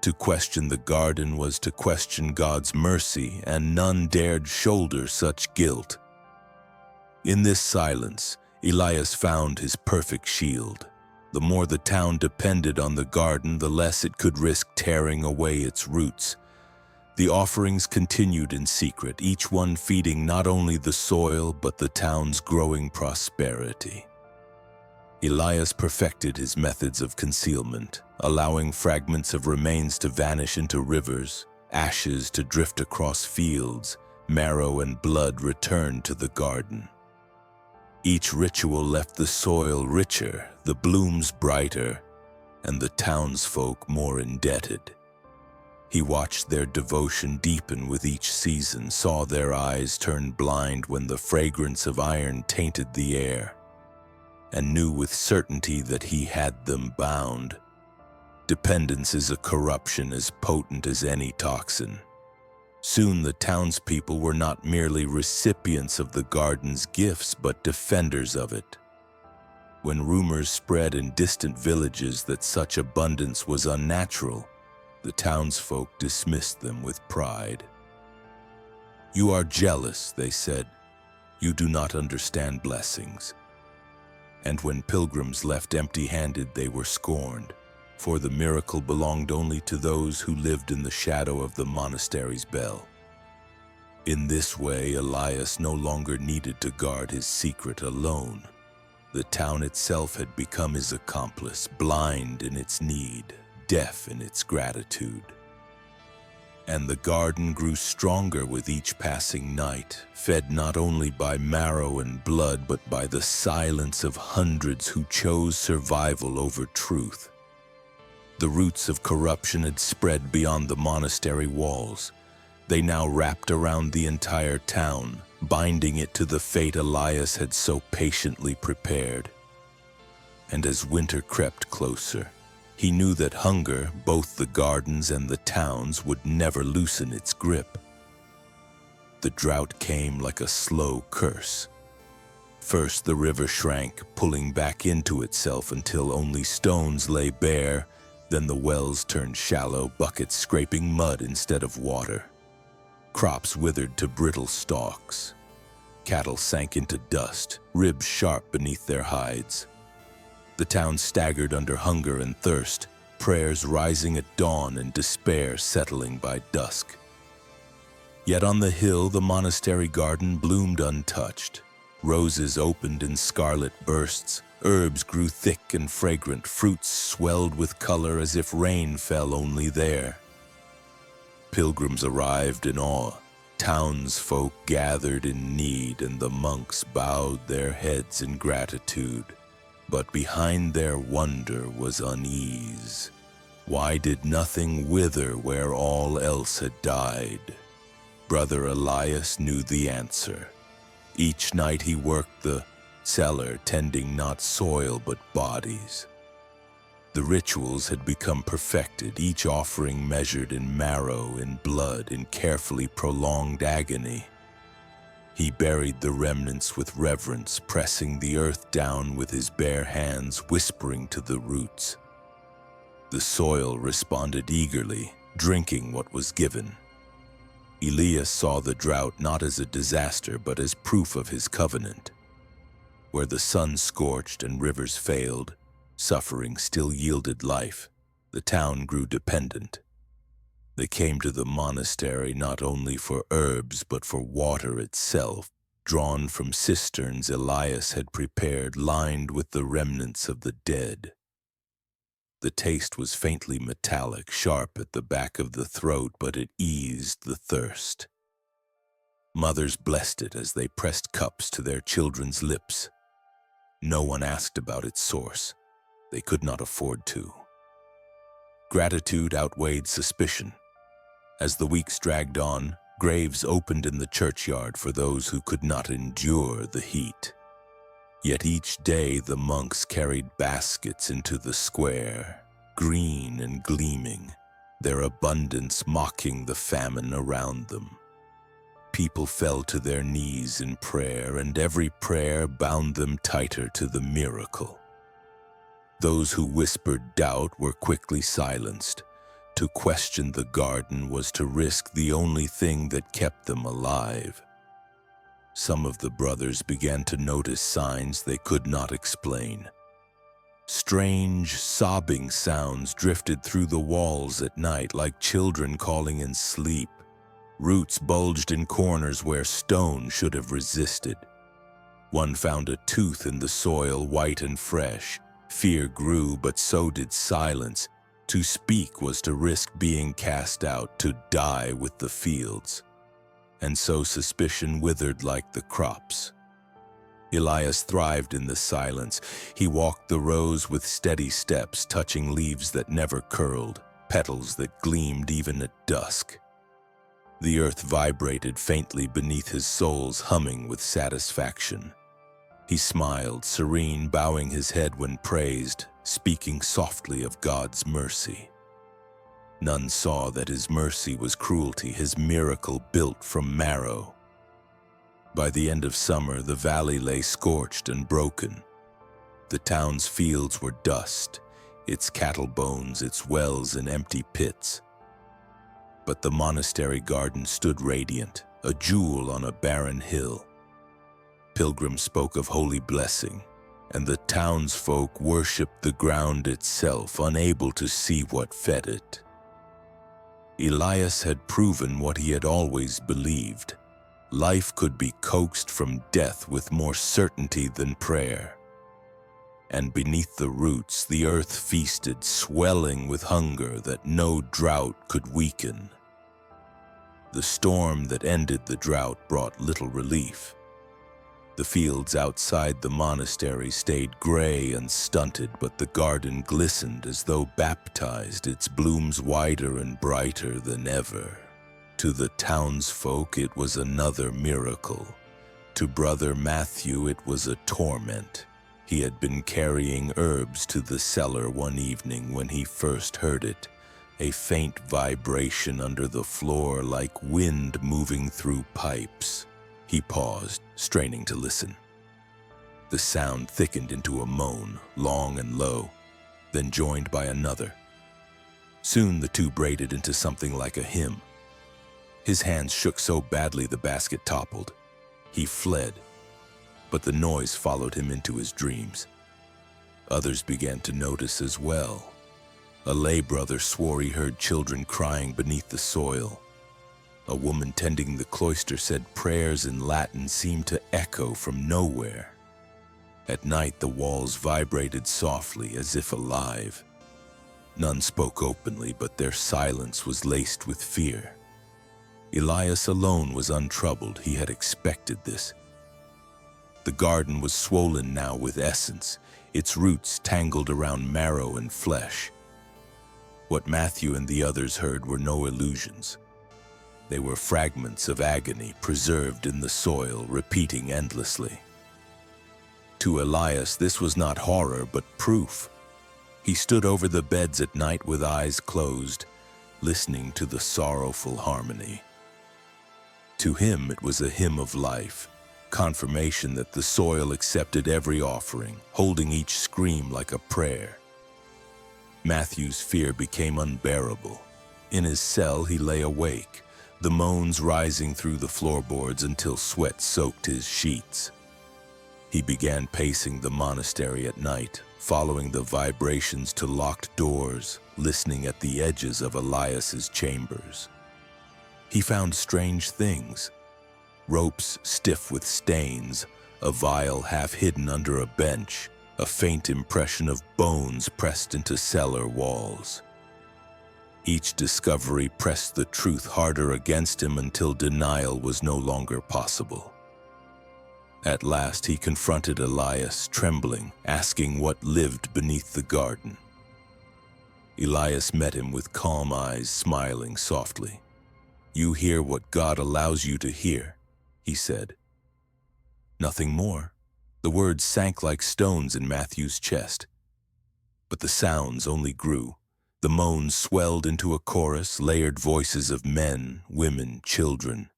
To question the garden was to question God's mercy, and none dared shoulder such guilt. In this silence, Elias found his perfect shield. The more the town depended on the garden, the less it could risk tearing away its roots. The offerings continued in secret, each one feeding not only the soil but the town's growing prosperity. Elias perfected his methods of concealment, allowing fragments of remains to vanish into rivers, ashes to drift across fields, marrow and blood returned to the garden. Each ritual left the soil richer, the blooms brighter, and the townsfolk more indebted. He watched their devotion deepen with each season, saw their eyes turn blind when the fragrance of iron tainted the air, and knew with certainty that he had them bound. Dependence is a corruption as potent as any toxin. Soon the townspeople were not merely recipients of the garden's gifts, but defenders of it. When rumors spread in distant villages that such abundance was unnatural, the townsfolk dismissed them with pride. "You are jealous," they said. "You do not understand blessings." And when pilgrims left empty-handed, they were scorned, for the miracle belonged only to those who lived in the shadow of the monastery's bell. In this way, Elias no longer needed to guard his secret alone. The town itself had become his accomplice, blind in its need, deaf in its gratitude. And the garden grew stronger with each passing night, fed not only by marrow and blood, but by the silence of hundreds who chose survival over truth. The roots of corruption had spread beyond the monastery walls. They now wrapped around the entire town, binding it to the fate Elias had so patiently prepared. And as winter crept closer, he knew that hunger, both the gardens and the towns, would never loosen its grip. The drought came like a slow curse. First, the river shrank, pulling back into itself until only stones lay bare. Then the wells turned shallow, buckets scraping mud instead of water. Crops withered to brittle stalks. Cattle sank into dust, ribs sharp beneath their hides. The town staggered under hunger and thirst, prayers rising at dawn and despair settling by dusk. Yet on the hill, the monastery garden bloomed untouched. Roses opened in scarlet bursts, herbs grew thick and fragrant, fruits swelled with color as if rain fell only there. Pilgrims arrived in awe, townsfolk gathered in need, and the monks bowed their heads in gratitude. But behind their wonder was unease. Why did nothing wither where all else had died? Brother Elias knew the answer. Each night he worked the cellar, tending not soil but bodies. The rituals had become perfected, each offering measured in marrow, in blood, in carefully prolonged agony. He buried the remnants with reverence, pressing the earth down with his bare hands, whispering to the roots. The soil responded eagerly, drinking what was given. Elias saw the drought not as a disaster, but as proof of his covenant. Where the sun scorched and rivers failed, suffering still yielded life. The town grew dependent. They came to the monastery not only for herbs, but for water itself, drawn from cisterns Elias had prepared, lined with the remnants of the dead. The taste was faintly metallic, sharp at the back of the throat, but it eased the thirst. Mothers blessed it as they pressed cups to their children's lips. No one asked about its source. They could not afford to. Gratitude outweighed suspicion. As the weeks dragged on, graves opened in the churchyard for those who could not endure the heat. Yet each day the monks carried baskets into the square, green and gleaming, their abundance mocking the famine around them. People fell to their knees in prayer, and every prayer bound them tighter to the miracle. Those who whispered doubt were quickly silenced. To question the garden was to risk the only thing that kept them alive. Some of the brothers began to notice signs they could not explain. Strange, sobbing sounds drifted through the walls at night like children calling in sleep. Roots bulged in corners where stone should have resisted. One found a tooth in the soil, white and fresh. Fear grew, but so did silence. To speak was to risk being cast out, to die with the fields. And so suspicion withered like the crops. Elias thrived in the silence. He walked the rows with steady steps, touching leaves that never curled, petals that gleamed even at dusk. The earth vibrated faintly beneath his soles, humming with satisfaction. He smiled, serene, bowing his head when praised, speaking softly of God's mercy. None saw that his mercy was cruelty, his miracle built from marrow. By the end of summer, the valley lay scorched and broken. The town's fields were dust, its cattle bones, its wells in empty pits. But the monastery garden stood radiant, a jewel on a barren hill. Pilgrims spoke of holy blessing, and the townsfolk worshipped the ground itself, unable to see what fed it. Elias had proven what he had always believed. Life could be coaxed from death with more certainty than prayer. And beneath the roots, the earth feasted, swelling with hunger that no drought could weaken. The storm that ended the drought brought little relief. The fields outside the monastery stayed gray and stunted, but the garden glistened as though baptized, its blooms wider and brighter than ever. To the townsfolk, it was another miracle. To Brother Matthew, it was a torment. He had been carrying herbs to the cellar one evening when he first heard it, a faint vibration under the floor like wind moving through pipes. He paused, straining to listen. The sound thickened into a moan, long and low, then joined by another. Soon the two braided into something like a hymn. His hands shook so badly the basket toppled. He fled, but the noise followed him into his dreams. Others began to notice as well. A lay brother swore he heard children crying beneath the soil. A woman tending the cloister said prayers in Latin seemed to echo from nowhere. At night the walls vibrated softly as if alive. None spoke openly, but their silence was laced with fear. Elias alone was untroubled. He had expected this. The garden was swollen now with essence, its roots tangled around marrow and flesh. What Matthew and the others heard were no illusions. They were fragments of agony preserved in the soil, repeating endlessly. To Elias, this was not horror, but proof. He stood over the beds at night with eyes closed, listening to the sorrowful harmony. To him, it was a hymn of life, confirmation that the soil accepted every offering, holding each scream like a prayer. Matthew's fear became unbearable. In his cell, he lay awake, the moans rising through the floorboards until sweat soaked his sheets. He began pacing the monastery at night, following the vibrations to locked doors, listening at the edges of Elias's chambers. He found strange things: ropes stiff with stains, a vial half hidden under a bench, a faint impression of bones pressed into cellar walls. Each discovery pressed the truth harder against him until denial was no longer possible. At last he confronted Elias, trembling, asking what lived beneath the garden. Elias met him with calm eyes, smiling softly. "You hear what God allows you to hear," he said. Nothing more. The words sank like stones in Matthew's chest. But the sounds only grew. The moans swelled into a chorus, layered voices of men, women, children,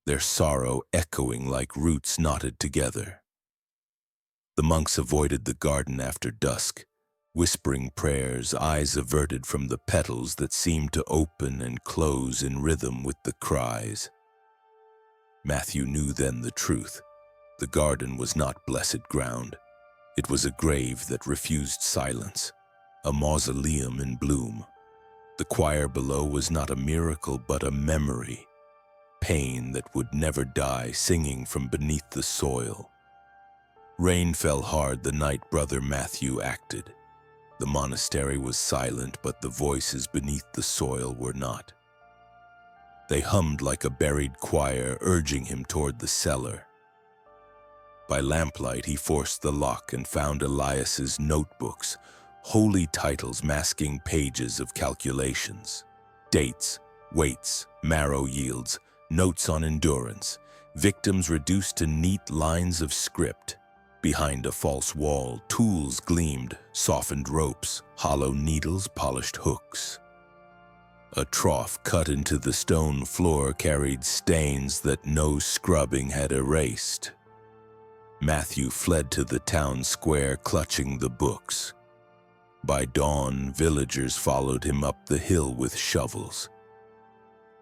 their sorrow echoing like roots knotted together. The monks avoided the garden after dusk, whispering prayers, eyes averted from the petals that seemed to open and close in rhythm with the cries. Matthew knew then the truth. The garden was not blessed ground. It was a grave that refused silence, a mausoleum in bloom. The choir below was not a miracle, but a memory, pain that would never die, singing from beneath the soil. Rain fell hard the night Brother Matthew acted. The monastery was silent, but the voices beneath the soil were not. They hummed like a buried choir, urging him toward the cellar. By lamplight, he forced the lock and found Elias's notebooks, holy titles masking pages of calculations. Dates, weights, marrow yields, notes on endurance, victims reduced to neat lines of script. Behind a false wall, tools gleamed, softened ropes, hollow needles, polished hooks. A trough cut into the stone floor carried stains that no scrubbing had erased. Matthew fled to the town square, clutching the books. By dawn, villagers followed him up the hill with shovels.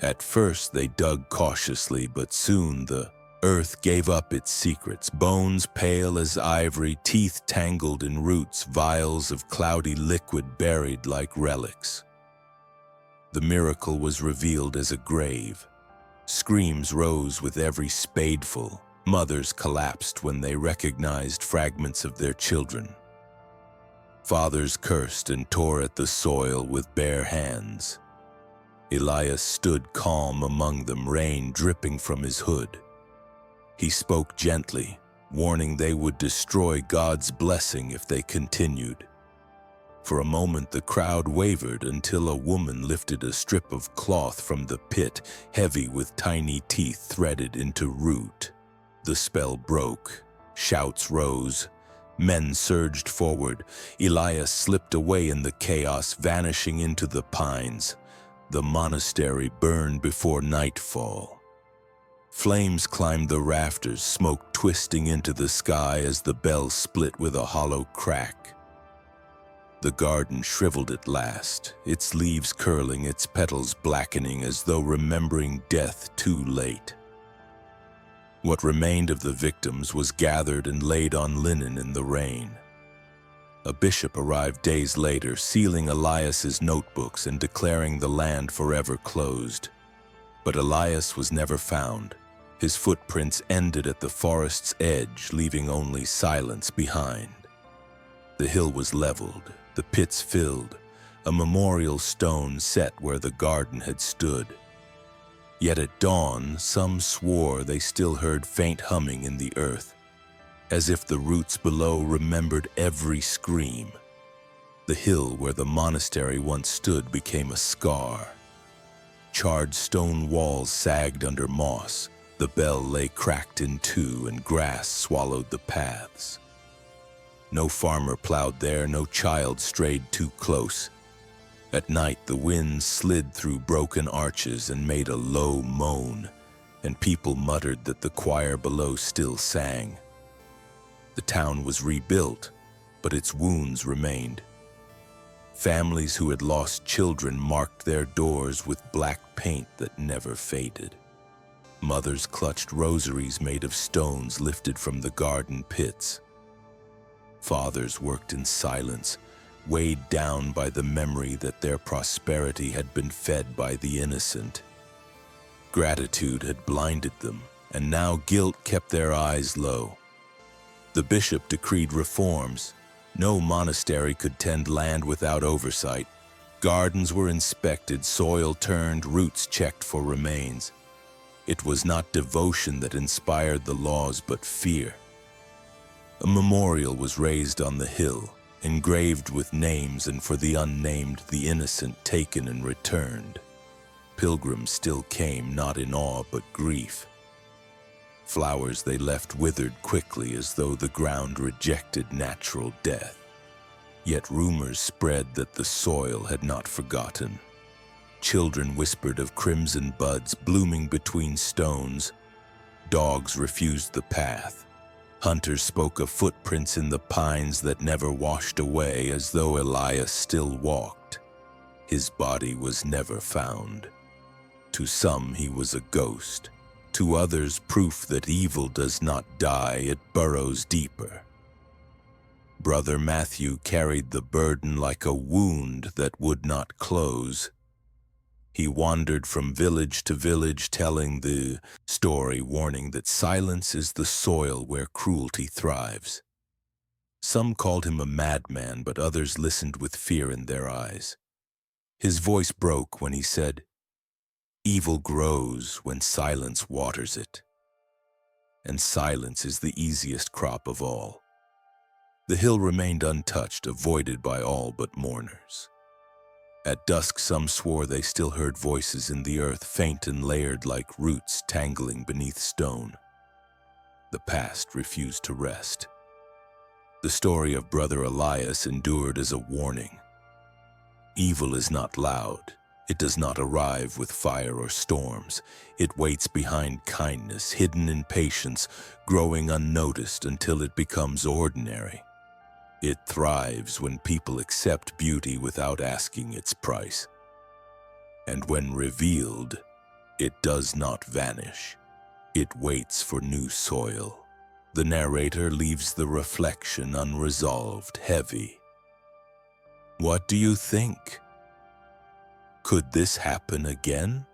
At first they dug cautiously, but soon the earth gave up its secrets, bones pale as ivory, teeth tangled in roots, vials of cloudy liquid buried like relics. The miracle was revealed as a grave. Screams rose with every spadeful. Mothers collapsed when they recognized fragments of their children. Fathers cursed and tore at the soil with bare hands. Elias stood calm among them, rain dripping from his hood. He spoke gently, warning they would destroy God's blessing if they continued. For a moment the crowd wavered until a woman lifted a strip of cloth from the pit, heavy with tiny teeth threaded into root. The spell broke. Shouts rose. Men surged forward. Elias slipped away in the chaos, vanishing into the pines. The monastery burned before nightfall. Flames climbed the rafters, smoke twisting into the sky as the bell split with a hollow crack. The garden shriveled at last, its leaves curling, its petals blackening as though remembering death too late. What remained of the victims was gathered and laid on linen in the rain. A bishop arrived days later, sealing Elias's notebooks and declaring the land forever closed. But Elias was never found. His footprints ended at the forest's edge, leaving only silence behind. The hill was leveled, the pits filled, a memorial stone set where the garden had stood. Yet at dawn, some swore they still heard faint humming in the earth, as if the roots below remembered every scream. The hill where the monastery once stood became a scar. Charred stone walls sagged under moss, the bell lay cracked in two, and grass swallowed the paths. No farmer plowed there, no child strayed too close. At night the wind slid through broken arches and made a low moan, and people muttered that the choir below still sang. The town was rebuilt, but its wounds remained. Families who had lost children marked their doors with black paint that never faded. Mothers clutched rosaries made of stones lifted from the garden pits. Fathers worked in silence, weighed down by the memory that their prosperity had been fed by the innocent. Gratitude had blinded them, and now guilt kept their eyes low. The bishop decreed reforms. No monastery could tend land without oversight. Gardens were inspected, soil turned, roots checked for remains. It was not devotion that inspired the laws, but fear. A memorial was raised on the hill, engraved with names, and for the unnamed, the innocent taken and returned. Pilgrims still came, not in awe but grief. Flowers they left withered quickly as though the ground rejected natural death. Yet rumors spread that the soil had not forgotten. Children whispered of crimson buds blooming between stones. Dogs refused the path. Hunters spoke of footprints in the pines that never washed away, as though Elias still walked. His body was never found. To some he was a ghost. To others, proof that evil does not die, it burrows deeper. Brother Matthew carried the burden like a wound that would not close. He wandered from village to village telling the story, warning that silence is the soil where cruelty thrives. Some called him a madman, but others listened with fear in their eyes. His voice broke when he said, "Evil grows when silence waters it." And silence is the easiest crop of all. The hill remained untouched, avoided by all but mourners. At dusk, some swore they still heard voices in the earth, faint and layered like roots tangling beneath stone. The past refused to rest. The story of Brother Elias endured as a warning. Evil is not loud. It does not arrive with fire or storms. It waits behind kindness, hidden in patience, growing unnoticed until it becomes ordinary. It thrives when people accept beauty without asking its price. And when revealed, it does not vanish. It waits for new soil. The narrator leaves the reflection unresolved, heavy. What do you think? Could this happen again?